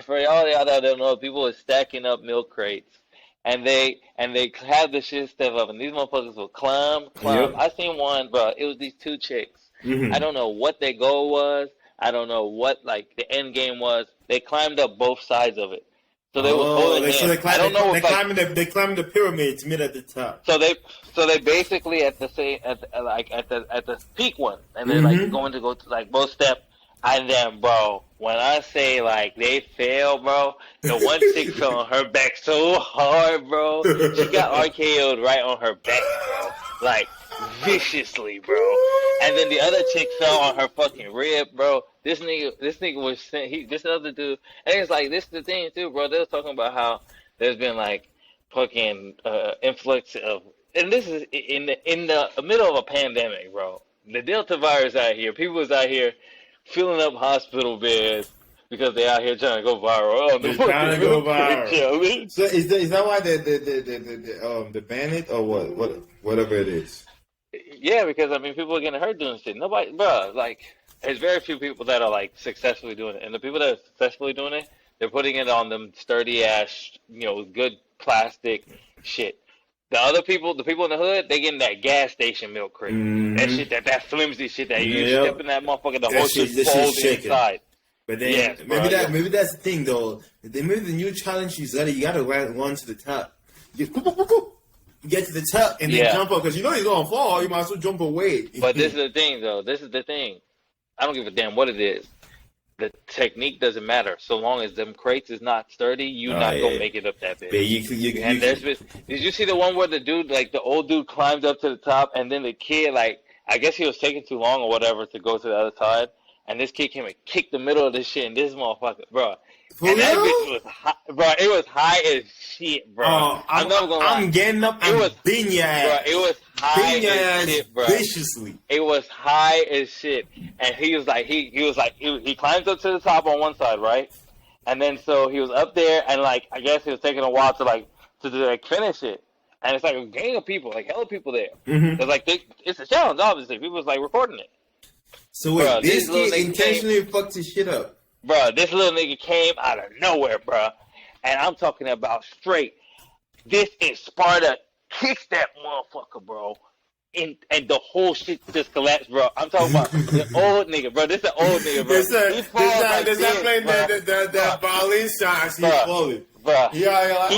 For y'all that don't know, people are stacking up milk crates, and they have the shit stuff up, and these motherfuckers will climb. I seen one, bro. It was these 2 chicks. I don't know what their goal was. I don't know what like the end game was. They climbed up both sides of it. So they were holding hands. I don't know. They climbed the pyramids mid at the top. So they basically at the peak one, and they're like going to go to like both step, and then bro, when I say like they fell, bro, the one chick fell on her back so hard, bro, she got RKO'd right on her back, bro, like viciously, bro. And then the other chick fell on her fucking rib, bro. This nigga was saying this other dude, and it's like this is the thing too, bro. They was talking about how there's been like fucking influx of, and this is in the middle of a pandemic, bro. The Delta virus out here, people is out here filling up hospital beds because they out here trying to go viral. Oh, they're trying to go viral. So is that why they ban it or whatever it is? Yeah, because I mean people are getting hurt doing shit. Nobody, bro, like. there's very few people that are like successfully doing it, and the people that are successfully doing it, they're putting it on them sturdy ass, good plastic shit. The other people, the people in the hood, they getting that gas station milk crate. Mm-hmm. That shit, that flimsy shit that you step in that motherfucker, the whole shit folds inside. But then maybe that's the thing though. Maybe the new challenge is that you gotta run to the top. Get to the top and then jump up because you're gonna fall. You might as well jump away. But this is the thing though. This is the thing. I don't give a damn what it is. The technique doesn't matter. So long as them crates is not sturdy, you're not gonna make it up that big. Did you see the one where the dude, like the old dude, climbed up to the top, and then the kid, like, I guess he was taking too long or whatever to go to the other side, and this kid came and kicked the middle of this shit, and this motherfucker, bro. And that bitch was high, bro. It was high as shit, bro. I'm getting up and beating your ass. Bro, it was high as shit, bro. Viciously. It was high as shit, and he was like, he climbs up to the top on one side, right? And then so he was up there, and like I guess it was taking a while to finish it. And it's like a gang of people, like hella people there. Mm-hmm. It's like it's a challenge, obviously. People was like recording it. So wait, this kid intentionally fucked his shit up. Bro, this little nigga came out of nowhere, bro. And I'm talking about straight. This is Sparta kicks that motherfucker, bro. And the whole shit just collapsed, bro. I'm talking about the old nigga, bro. This is an old nigga, bro. This not playing that violin shots. He's falling. Bro, yeah.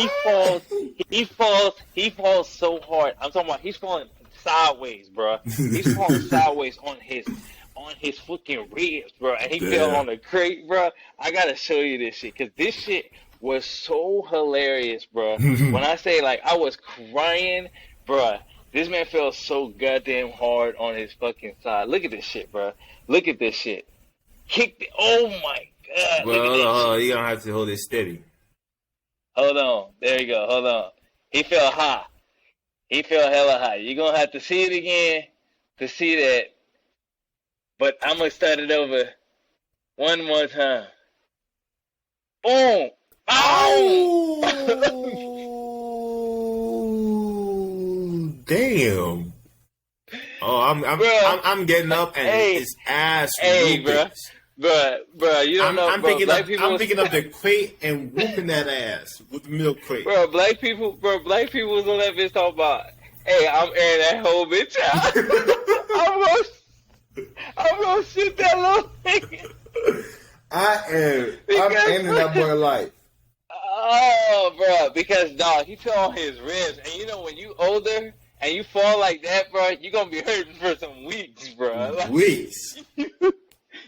He falls so hard. I'm talking about he's falling sideways, bro. He's falling sideways on his fucking ribs, bro, and he fell on the crate, bro. I gotta show you this shit, because this shit was so hilarious, bro. When I say, like, I was crying, bro, this man fell so goddamn hard on his fucking side. Look at this shit, bro. Look at this shit. Oh, my God. Well, you're gonna have to hold it steady. Hold on. There you go. Hold on. He fell high. He fell hella high. You're gonna have to see it again to see that. But I'm going to start it over one more time. Boom! Ow! Damn. Oh, I'm getting up and his ass. Hey, bro. Bro, you don't know. I'm picking up the crate and whooping that ass with the milk crate. Bro, black people was on that bitch talking about, hey, I'm airing that whole bitch out. I'm gonna shoot that little nigga. I'm ending that boy life. Oh, bro, because dog, he fell on his ribs, and you know when you older and you fall like that, bro, you gonna be hurting for some weeks, bro. Like, weeks.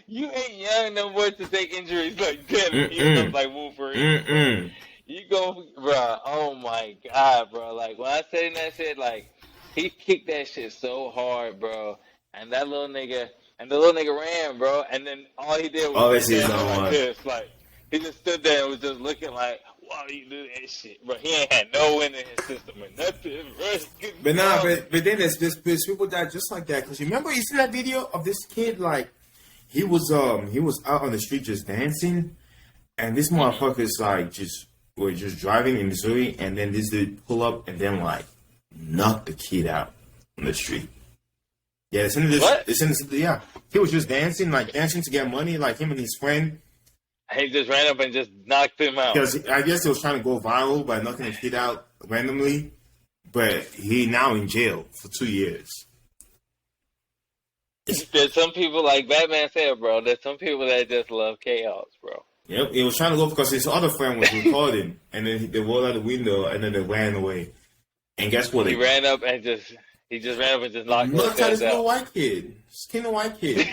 You ain't young no more to take injuries like that. You like Wolverine. You go, bro. Oh my God, bro. Like when I say that shit, like he kicked that shit so hard, bro. And that little nigga, ran, bro. And then all he did was like this. Like, he just stood there and was just looking like, why do you do that shit? Bro, he ain't had no wind in his system or nothing, bro. But then there's people that just like that. Because remember, you see that video of this kid, like, he was out on the street just dancing. And this motherfucker's like, we're just driving in Missouri. And then this dude pull up and then, like, knock the kid out on the street. Yeah, yeah. He was just dancing to get money, like him and his friend. He just ran up and just knocked him out. Because I guess he was trying to go viral by knocking the kid out randomly. But he now in jail for 2 years. There's some people, like Batman said, bro, there's some people that just love chaos, bro. Yep, he was trying to go because his other friend was recording. And then they rolled out the window and then they ran away. And guess what? He ran up and just knocked him out. Look at this little white kid. Skinny white kid.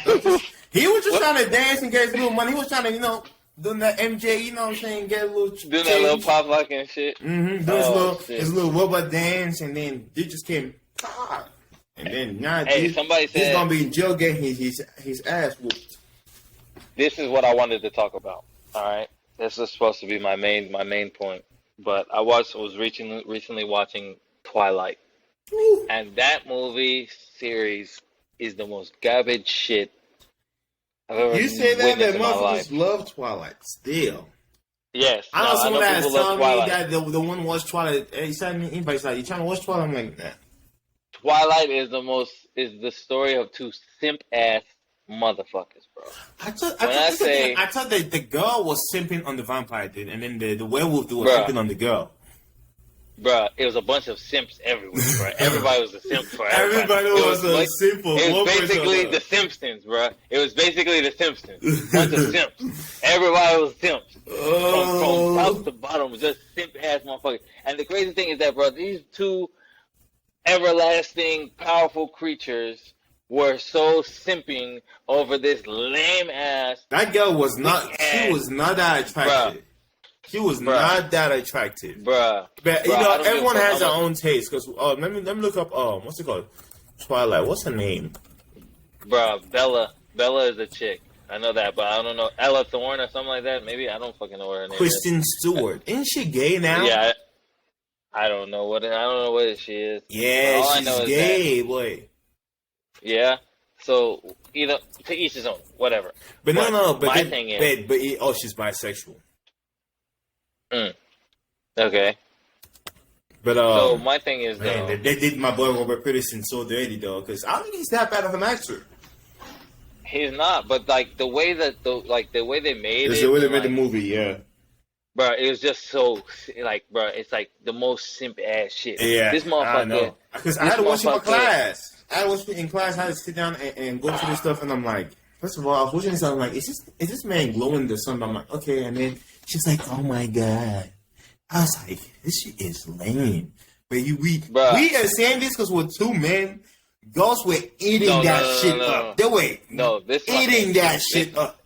He was just trying to dance and get his little money. He was trying to, doing that MJ, you know what I'm saying? Get a little doing that little pop lock and shit. Mm-hmm. Doing his little robot dance, and then they just came. And then now somebody said he's gonna be in jail getting his ass whooped. This is what I wanted to talk about. All right, this is supposed to be my main point. But I was recently watching Twilight. Ooh. And that movie series is the most garbage shit I've ever You say that motherfuckers love Twilight still. Yes. I know someone that's telling me that the one watched Twilight. He sent me invites like, you trying to watch Twilight? I'm like, nah. Twilight is the story of two simp ass motherfuckers, bro. I thought that the girl was simping on the vampire dude, and then the werewolf dude was simping on the girl. Bruh, it was a bunch of simps everywhere, bro. Everybody was a simp for everybody. Everybody was a simp for It one was basically person. the Simpsons, bro. It was basically the Simpsons. Bunch of simps. Everybody was simps. From top to bottom, just simp-ass motherfuckers. And the crazy thing is that, bro, these two everlasting, powerful creatures were so simping over this lame-ass... That girl was not... She was not that attractive. Bruh. She was not that attractive, bruh. But you know, everyone has their own taste. Cause let me look up. What's it called? Twilight. What's her name? Bruh, Bella. Bella is a chick. I know that, but I don't know Ella Thorne or something like that. Maybe I don't fucking know what her name Kristen is. Stewart. Isn't she gay now? Yeah, I don't know what she is. Yeah, she's gay, boy. Yeah. So either to each his own, whatever. But no. But my thing is, she's bisexual. Okay. But so my thing is, man, though, they did my boy Robert Pattinson so dirty, though, because I don't think he's that bad of an actor. He's not, but like the way that the way they made it's it, the way they made the movie, yeah. Bro, it was just so it's like the most simp ass shit. Yeah, this motherfucker. I know, because I had to watch it for class. I had to watch it in class. I had to sit down and go through this stuff, and I'm like, first of all, I was watching this. I'm like, is this man glowing the sun? I'm like, okay, and then she's like, oh my god. I was like, this shit is lame. But we are saying this because we're two men. Girls were eating that shit up. They were eating that shit up.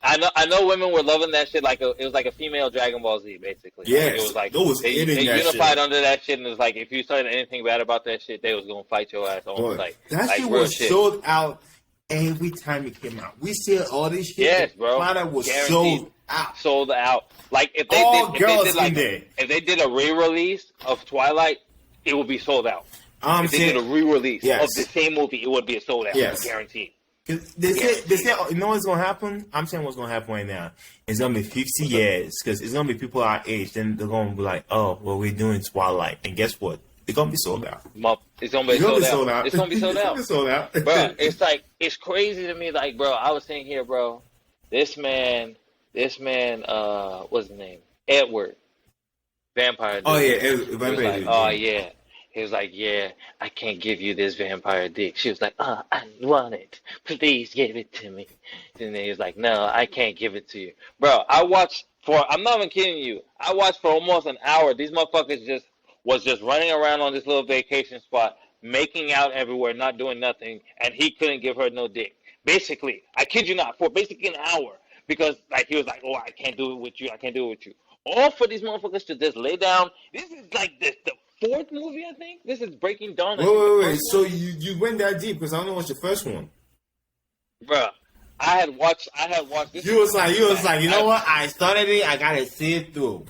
I know women were loving that shit like it was like a female Dragon Ball Z, basically. Yes, it was like they unified under that shit, and it was like if you said anything bad about that shit, they was gonna fight your ass on site. That shit was sold out every time it came out. We see all this shit. Yes, bro. Product was sold out. Like if they did a re-release of Twilight, it would be sold out. If they did a re-release of the same movie, it would be sold out. Yes. Guaranteed. They say, you know what's gonna happen? I'm saying what's gonna happen right now. It's gonna be 50 years because it's gonna be people our age. Then they're gonna be like, "Oh, well, we're doing Twilight," and guess what? It's gonna be sold out. It's gonna be sold out. It's gonna be sold out. It's sold out, bro. It's like it's crazy to me. Like, bro, I was sitting here, bro. This man, what's his name? Edward, vampire. Dude. Oh yeah, vampire. Like, oh yeah. He was like, yeah, I can't give you this vampire dick. She was like, I want it. Please give it to me. And then he was like, no, I can't give it to you. Bro, I'm not even kidding you. I watched for almost an hour. These motherfuckers was just running around on this little vacation spot, making out everywhere, not doing nothing, and he couldn't give her no dick. Basically, I kid you not, for basically an hour. Because like he was like, oh, I can't do it with you. I can't do it with you. All for these motherfuckers to just lay down. This is like the fourth movie, I think. This is Breaking Dawn. Wait. So you went that deep because I don't know what's your first one. Bruh, I had watched this. You was like, you know what? I started it. I gotta see it through.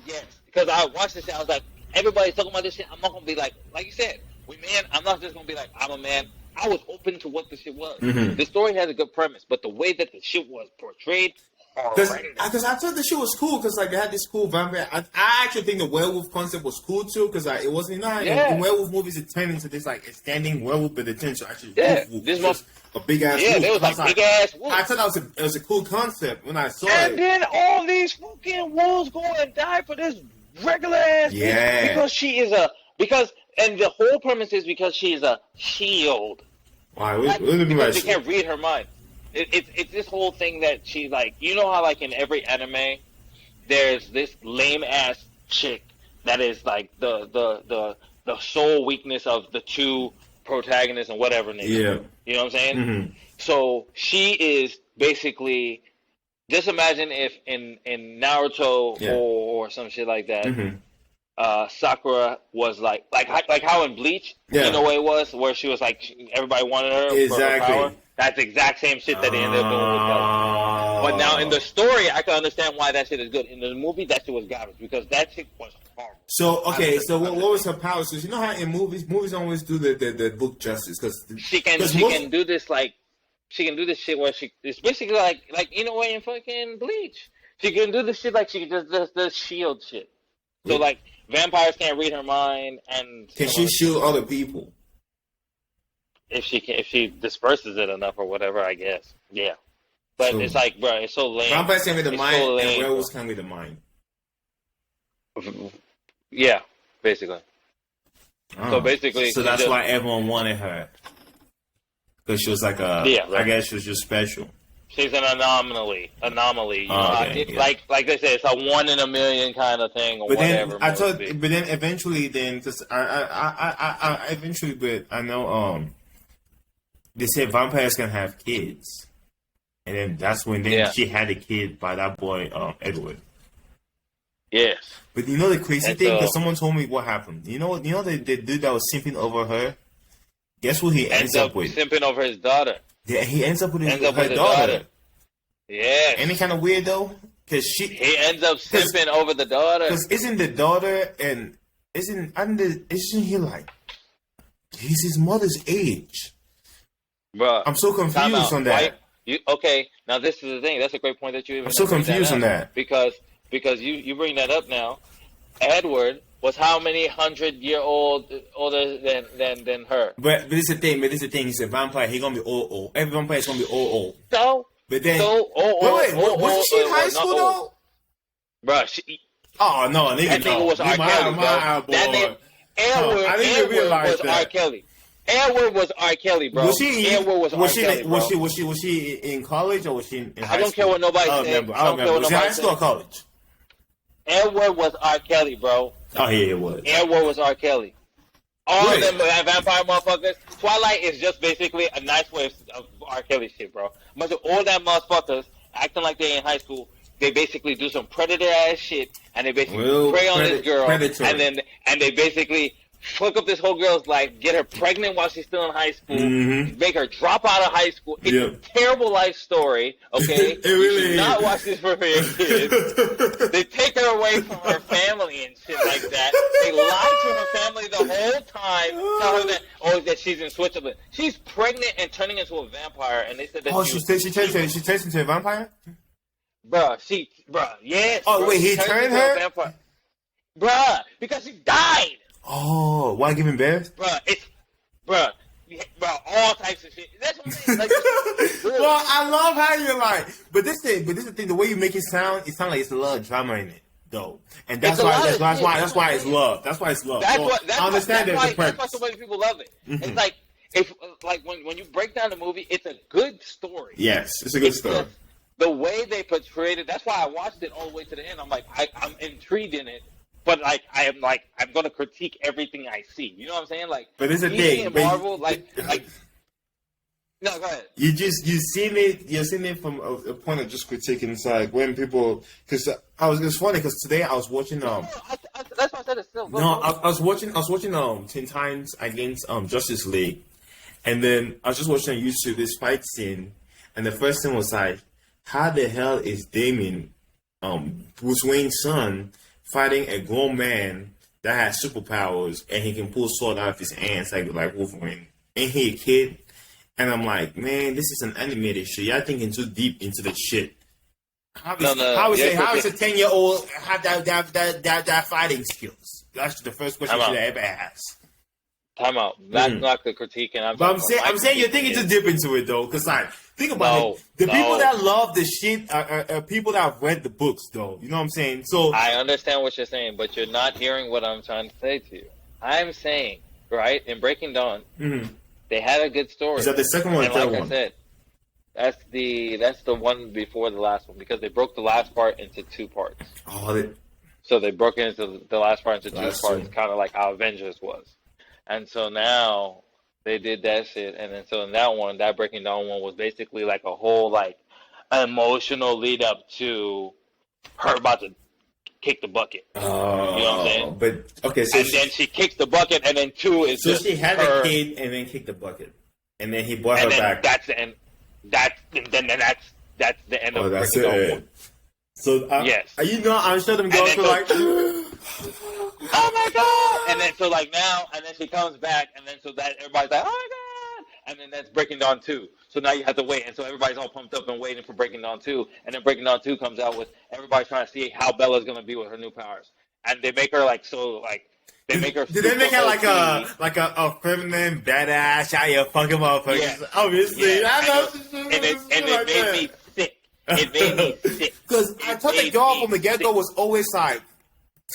Yes, because I watched this shit. I was like, everybody's talking about this shit. I'm not gonna be like you said, we man. I'm not just gonna be like, I'm a man. I was open to what the shit was. Mm-hmm. The story has a good premise, but the way that the shit was portrayed. Because I thought the shit was cool because like they had this cool vampire. I actually think the werewolf concept was cool too because like it wasn't in werewolf movies it turned into this like standing werewolf but it turned to actually wolf. This was a big ass wolf. There was like big ass wolf. I thought it was a cool concept when I saw it. And then all these fucking wolves go and die for this regular ass bitch because she is and the whole premise is because she is a shield. Why? Because they can't read her mind. It's this whole thing that she like, you know how like in every anime there's this lame ass chick that is like the sole weakness of the two protagonists and whatever name. Yeah. You know what I'm saying? Mm-hmm. So she is basically, just imagine if in Naruto or some shit like that, Sakura was like how in Bleach, you know what it was, where she was like everybody wanted her for her power. That's the exact same shit that they ended up doing with Bella. But now in the story, I can understand why that shit is good. In the movie, that shit was garbage because that shit was horrible. So okay, so what was her power? So you know how in movies always do the book justice because she can do this like she can do this shit where it's basically like you know in fucking Bleach. She can do this shit like she can just the shield shit. So like vampires can't read her mind and can she shield other people? if she disperses it enough or whatever, I guess. Yeah. But it's like, bro, it's so lame. Vampires can be the mind, so and werewolves can be the mind. Yeah, basically. So basically, so that's why everyone wanted her, because she was like I guess she was just special. She's an anomaly. You know, like they said, it's a 1 in a million kind of thing, or but whatever. But then eventually, because I eventually, but I know they said vampires can have kids, and then that's when she had a kid by that boy Edward. Yes. But you know the crazy thing, because someone told me what happened. You know the dude that was simping over her. Guess who he ends up with? Simping over his daughter. Yeah, he ends up with her daughter. Yeah. Ain't it kind of weird though? Because he ends up simping over the daughter. Because isn't the daughter and isn't he like he's his mother's age? Bro, I'm so confused on that. Okay, now this is the thing. That's a great point that you even. I'm so confused on that because you bring that up now. Edward was how many 100-year-old older than her? But this is the thing. He's a vampire. He's gonna be old. Every vampire is gonna be old. So. But then, wait, wasn't she in high school though? Bro, oh no, nigga, that nigga was R. Kelly, bro. That nigga, Edward was R. Kelly. Edward was R. Kelly, bro. Edward was R. Kelly, bro. Was she in college or was she in high school? I don't care what nobody said. I don't remember. Was she in high school or college? Edward was R. Kelly, bro. Oh yeah, it was. Edward was R. Kelly. All of them vampire motherfuckers. Twilight is just basically a nice way of R. Kelly shit, bro. Bunch of all that motherfuckers acting like they in high school. They basically do some predator ass shit, and they basically prey on this girl, and they basically fuck up this whole girl's life, get her pregnant while she's still in high school, make her drop out of high school. It's a terrible life story, okay? It really you should not watch this for your kids. They take her away from her family and shit like that. They lie to her family the whole time, tell her that she's in Switzerland. She's pregnant and turning into a vampire, and they said that she turns into a vampire? Yes. Oh, wait, he turned her? Bruh, because she died. Oh, why giving birth? Bruh, all types of shit. That's what I'm saying. Like, well, I love how you're like, but this is the thing. The way you make it sound like it's a lot of drama in it, though, and that's why it's love. That's why it's love. I understand that. That's why so many people love it. It's like when you break down the movie, it's a good story. Yes, it's a good story. The way they portrayed it, that's why I watched it all the way to the end. I'm like, I'm intrigued in it. But I'm gonna critique everything I see. You know what I'm saying? Like, but it's a thing. Marvel, no, go ahead. You've seen it from a point of just critiquing. It's like when people, because it's funny because today I was watching that's why I said it's still. I was watching Teen Titans Against Justice League, and then I was just watching on YouTube this fight scene, and the first thing was like, how the hell is Damien, Bruce Wayne's son, fighting a grown man that has superpowers and he can pull sword out of his hands like Wolverine? Ain't he a kid? And I'm like, man, this is an animated shit. Y'all thinking too deep into the shit. How is a 10-year-old have that fighting skills? That's the first question you should ever ask. Time out. That's not the critique, and I'm saying you're thinking too deep into it though, because think about it. The people that love the shit are people that have read the books, though. You know what I'm saying? So I understand what you're saying, but you're not hearing what I'm trying to say to you. I'm saying, right, in Breaking Dawn, they had a good story. Is that the second one or third one? Like I said, that's the one before the last one, because they broke the last part into 2 parts. So they broke it into the last part into 2 parts, kind of like how Avengers was. And so now they did that shit, and then so in that Breaking Dawn one was basically like a whole like emotional lead up to her about to kick the bucket. You know what I'm saying? But okay, so then she kicks the bucket, and then 2 is so she had a kid and then kicked the bucket, and then he brought her back. That's the end. That's the end of Breaking Dawn 1. So yes, I'm sure them girls were like, oh my god! And then so like now, and then she comes back, and then so that everybody's like, oh my god! And then that's Breaking Dawn 2. So now you have to wait, and so everybody's all pumped up and waiting for Breaking Dawn 2, and then Breaking Dawn 2 comes out with everybody trying to see how Bella's gonna be with her new powers, and they make her like so like They make her. Did they make her like a feminine badass? Out here fucking motherfuckers. Yeah. Obviously, yeah. I know. And it made me sick. It made me sick. Because I thought the girl from the get-go was always like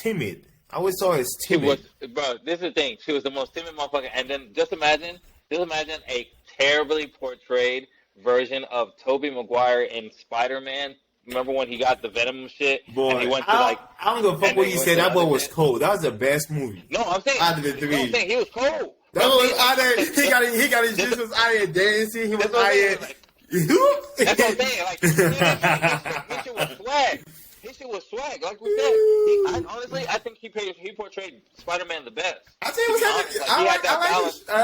timid. I always saw her as timid. Bro, this is the thing. She was the most timid motherfucker. And then just imagine a terribly portrayed version of Tobey Maguire in Spider-Man. Remember when he got the Venom shit? Boy, and he went to I don't give a fuck what you said. That boy was cold. That was the best movie. No, I'm saying out of the three. No, I'm saying he was cold. That was out there. He got his juices out here dancing. He was out here. That's what I'm saying. Like his shit was swag. His shit was swag. Like we said. Honestly, I think he portrayed Spider-Man the best. I think it was I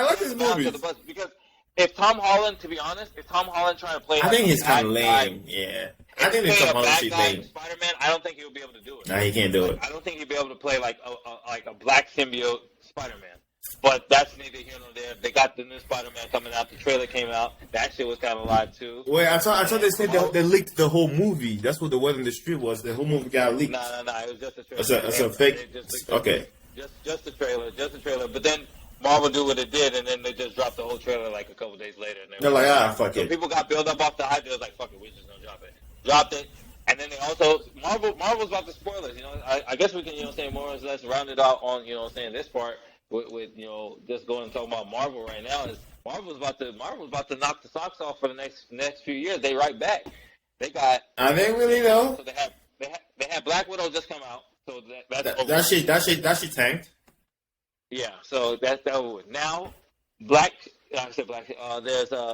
like his movies. Because if Tom Holland, to be honest, trying to play, I think he's kind of lame. Yeah. I think it's Tom Holland lame. Spider-Man, I don't think he'll be able to do it. No, he can't do it. I don't think he'll be able to play like a black symbiote Spider-Man. But that's neither here nor there. They got the new Spider-Man coming out. The trailer came out. That shit was kind of live too. Wait, I saw they said they leaked the whole movie. That's what the word in the street was. The whole movie got leaked. No. It was just a trailer. It's a fake. Okay. Just the trailer. But then Marvel do what it did, and then they just dropped the whole trailer like a couple days later. And they're like, fuck it. People got built up off the hype. They was like, fuck it, we're just gonna drop it. Dropped it. And then they also Marvel's about the spoilers. I guess we can say more or less round it out on this part with just going and talking about Marvel right now is Marvel's about to knock the socks off for the next few years. They right back. They got. Are they really though? So they had Black Widow just come out. So that shit tanked. Yeah. So that's over with. Now there's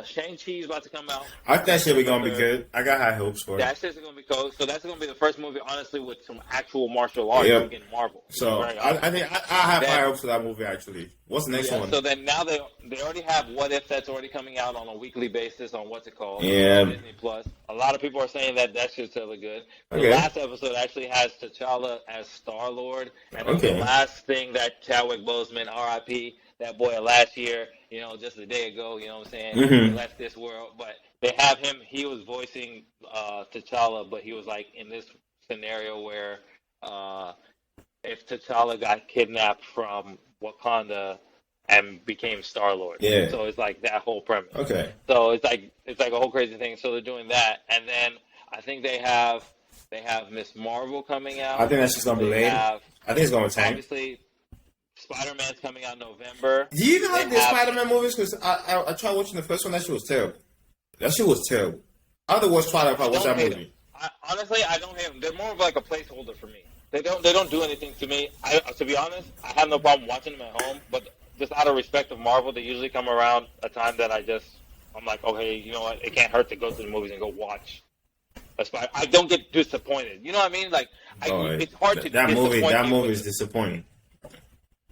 Shang-Chi's about to come out. I think that shit be gonna be good. I got high hopes for it. That shit's gonna be cool. So that's gonna be the first movie, honestly, with some actual martial arts in Marvel. So I think I have high hopes for that movie. Actually, what's the next one? So then now they already have What If that's already coming out on a weekly basis on what's it called? Yeah. Disney Plus. A lot of people are saying that shit's really good. The last episode actually has T'Challa as Star-Lord, and the last thing that Chadwick Boseman, R.I.P. that boy last year, just a day ago, he left this world. But they have him, he was voicing T'Challa, but he was like in this scenario where if T'Challa got kidnapped from Wakanda and became Star-Lord. Yeah. So it's like that whole premise. Okay. So it's like a whole crazy thing. So they're doing that. And then I think they have Miss Marvel coming out. I think that's just going to be late. I think it's going to tank. Obviously, Spider-Man's coming out in November. Do you even like the Spider-Man movies? Because I tried watching the first one. That shit was terrible. I would have watched Twilight if I watched that movie. Honestly, I don't hate them. They're more of like a placeholder for me. They don't do anything to me. To be honest, I have no problem watching them at home. But just out of respect of Marvel, they usually come around a time that I'm like, okay, you know what? It can't hurt to go to the movies and go watch. I don't get disappointed. You know what I mean? Like, it's hard to that movie. That movie is disappointing.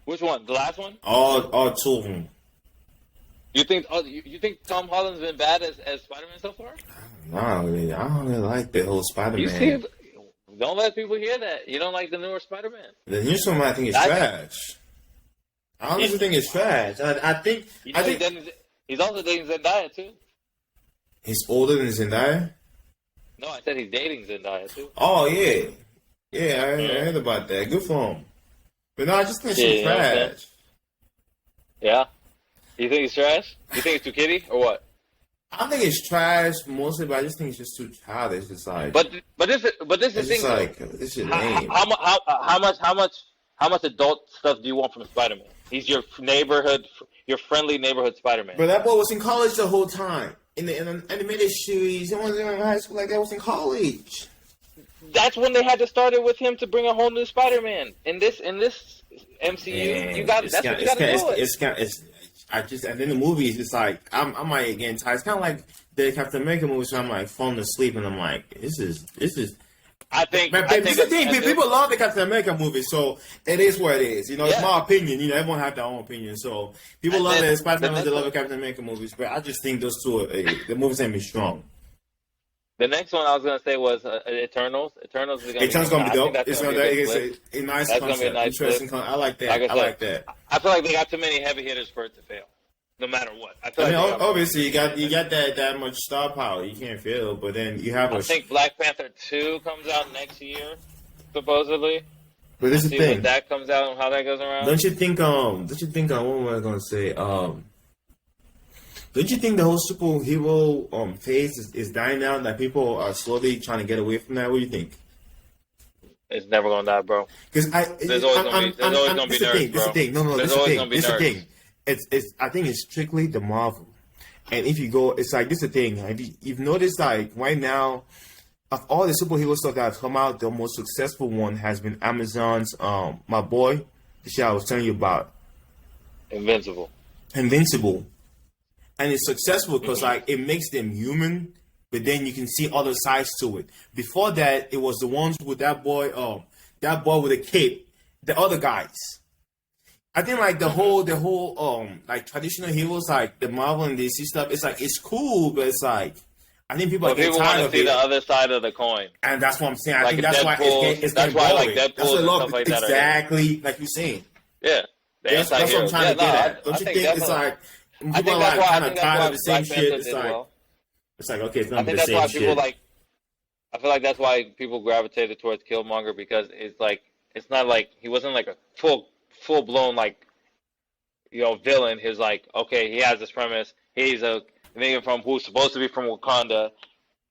Which one? The last one? All two of them. You think Tom Holland's been bad as Spider-Man so far? I don't really like the whole Spider-Man. Don't let people hear that. You don't like the newer Spider-Man. The new one I think is trash. I honestly think it's trash. I think he's also dating Zendaya too. He's older than Zendaya? No, I said he's dating Zendaya too. Oh yeah. Yeah, I heard about that. Good for him. But no, I just think she's trash. Yeah? You think it's trash? You think it's too kiddie or what? I think it's trash mostly, but I just think it's just too childish. It's like, but this is the thing. Like, this is lame. How much adult stuff do you want from Spider-Man? He's your friendly neighborhood Spider-Man. But that boy was in college the whole time. In the animated series, he wasn't in high school like that. Was in college. That's when they had to start it with him to bring a whole new Spider-Man. In this MCU, you got to do it. And then the movies, it's like I'm like getting tired. It's kind of like the Captain America movie. So I'm like falling asleep, and I'm like, this is. I think people love the Captain America movie, so it is what it is. It's my opinion. Everyone have their own opinion. So people love the Spider-Man movies, they love the Captain America movies, but I just think those two, the movies ain't be strong. The next one I was gonna say was Eternals. Eternals is gonna be dope. It's gonna be a nice concept. Interesting concept. I like that. I like that. I feel like they got too many heavy hitters for it to fail, no matter what. Obviously you got that much star power. You can't fail, but then you have. I think Black Panther 2 comes out next year, supposedly. But this is the see thing. when that comes out and how that goes around. Don't you think? What am I gonna say? Don't you think the whole superhero phase is dying out? That people are slowly trying to get away from that. What do you think? It's never gonna die, bro. Because there's always gonna be nerds, bro. This is the thing. No, there's this is the always thing. Gonna be This is the nerds. thing. It's. I think it's strictly the Marvel. And if you go, it's like this is the thing. Have you've noticed like right now, of all the superhero stuff that has come out, the most successful one has been Amazon's My Boy, the shit I was telling you about. Invincible. And it's successful because like it makes them human, but then you can see other sides to it. Before that, it was the ones with that boy with a cape, the other guys. I think like the whole like traditional heroes like the Marvel and DC stuff, it's like it's cool, but it's like I think people are getting tired of it. People want to see the other side of the coin, and that's what I'm saying. I like think that's why it's getting boring. Like Deadpool and stuff like that. Exactly, like you're saying. Yeah, that's what I'm trying to get at. Don't you think it's like people are like kind of tired of the same shit? It's like okay, it's gonna be the same shit. I feel like that's why people gravitated towards Killmonger because it's not like he wasn't like a full blown like villain. He's like okay, he has this premise. He's a nigga from who's supposed to be from Wakanda,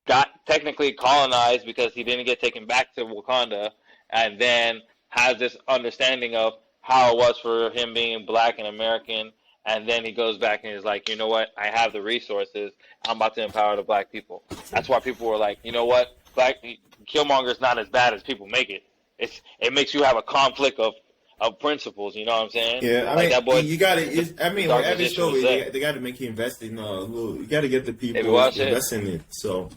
got technically colonized because he didn't get taken back to Wakanda, and then has this understanding of how it was for him being black and American, and then he goes back and is like, you know what, I have the resources, I'm about to empower the black people. That's why people were like, you know what, Killmonger is not as bad as people make it. It makes you have a conflict of principles, you know what I'm saying? Yeah, I mean, that boy, you got to. I mean, with every story, they got to make you invest in. You got to get the people invest in it. So,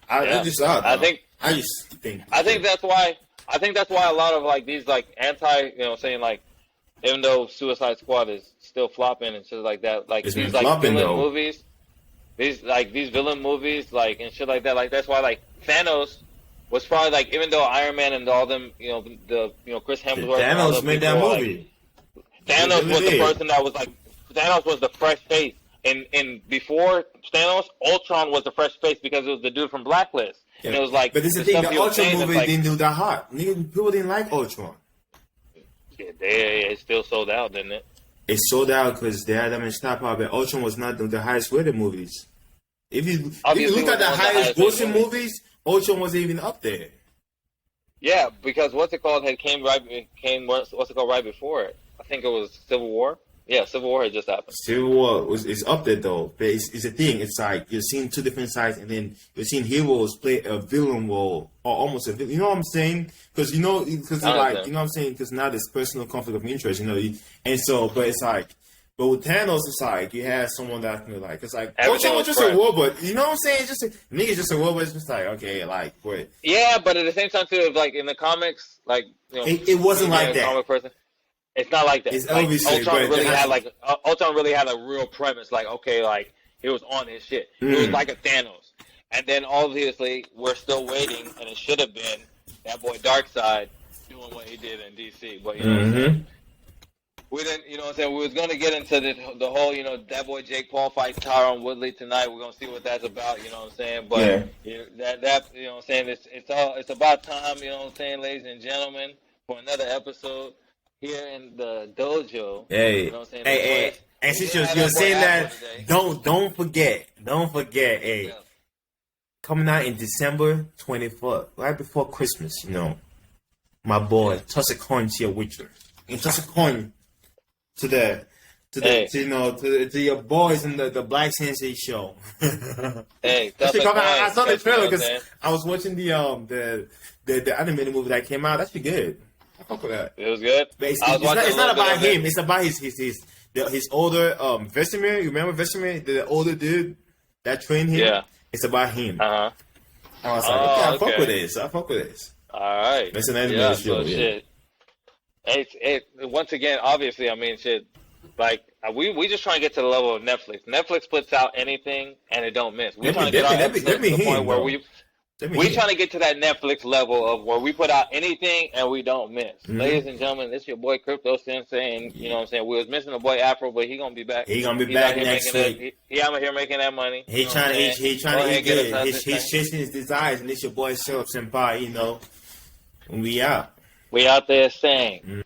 I just think that's why. I think that's why a lot of like these like anti, saying like, even though Suicide Squad is still flopping and shit like that, like it's these like flopping, villain movies, these villain movies, like and shit like that, like that's why like Thanos was probably like, even though Iron Man and all them, Chris Hemsworth. Thanos made that movie. Thanos was the person that was like, Thanos was the fresh face. And before Thanos, Ultron was the fresh face because it was the dude from Blacklist. Yeah. And it was like, but this is the thing, the Ultron movie didn't do that hot. People didn't like Ultron. Yeah, it still sold out, didn't it? It sold out because they had them in snap out, but Ultron was not the highest rated movies. If you look at the highest grossing movies, Ultron wasn't even up there. Yeah, because what's it called right before it? I think it was Civil War. Yeah, Civil War had just happened. Civil War is up there though, but it's a thing. It's like you're seeing two different sides, and then you're seeing heroes play a villain role or almost a villain. You know what I'm saying? Because you know what I'm saying? Because now there's personal conflict of interest. And so, but it's like. But with Thanos, it's like you have someone that can like, it's like Ultron was just a robot. You know what I'm saying? Nigga's just a robot. It's just like okay, like what? Yeah, but at the same time too, like in the comics, like it wasn't like that. Comic person, it's not like that. It's like, obviously Ultron really had a real premise. Like okay, like he was on his shit. He was like a Thanos, and then obviously we're still waiting, and it should have been that boy Darkseid doing what he did in DC. But you know. What I'm saying? We didn't, you know what I'm saying? We was going to get into the whole, that boy Jake Paul fights Tyron Woodley tonight. We're going to see what that's about, you know what I'm saying? But that you know what I'm saying, it's about time, you know what I'm saying, ladies and gentlemen, for another episode here in the dojo. Hey, you know what I'm saying? Hey. And since you're saying that, don't forget, hey. Coming out in December 24th, right before Christmas, my boy, toss a coin to your witcher. And toss a coin to your boys in the Black Sensei show. Hey, I saw the trailer because I was watching the animated movie that came out. That's pretty good. I fuck with that. It was good. But it's not about him. It's about his older Vesemir. You remember Vesemir, the older dude that trained him? Yeah. It's about him. I was like, okay, I fuck with this. All right. It's an animated show. Shit. Once again, obviously, I mean, shit. Like we just trying to get to the level of Netflix. Netflix puts out anything and it don't miss. We're trying to get to the point where we're trying to get to that Netflix level of where we put out anything and we don't miss. Mm-hmm. Ladies and gentlemen, this is your boy Crypto Sensei, and you know what I'm saying, we was missing the boy Afro, but he gonna be back. He gonna be back next week. He out here making that money. He trying to eat good. He's chasing his desires, and this your boy Syrup Senpai. And we out. We out there saying,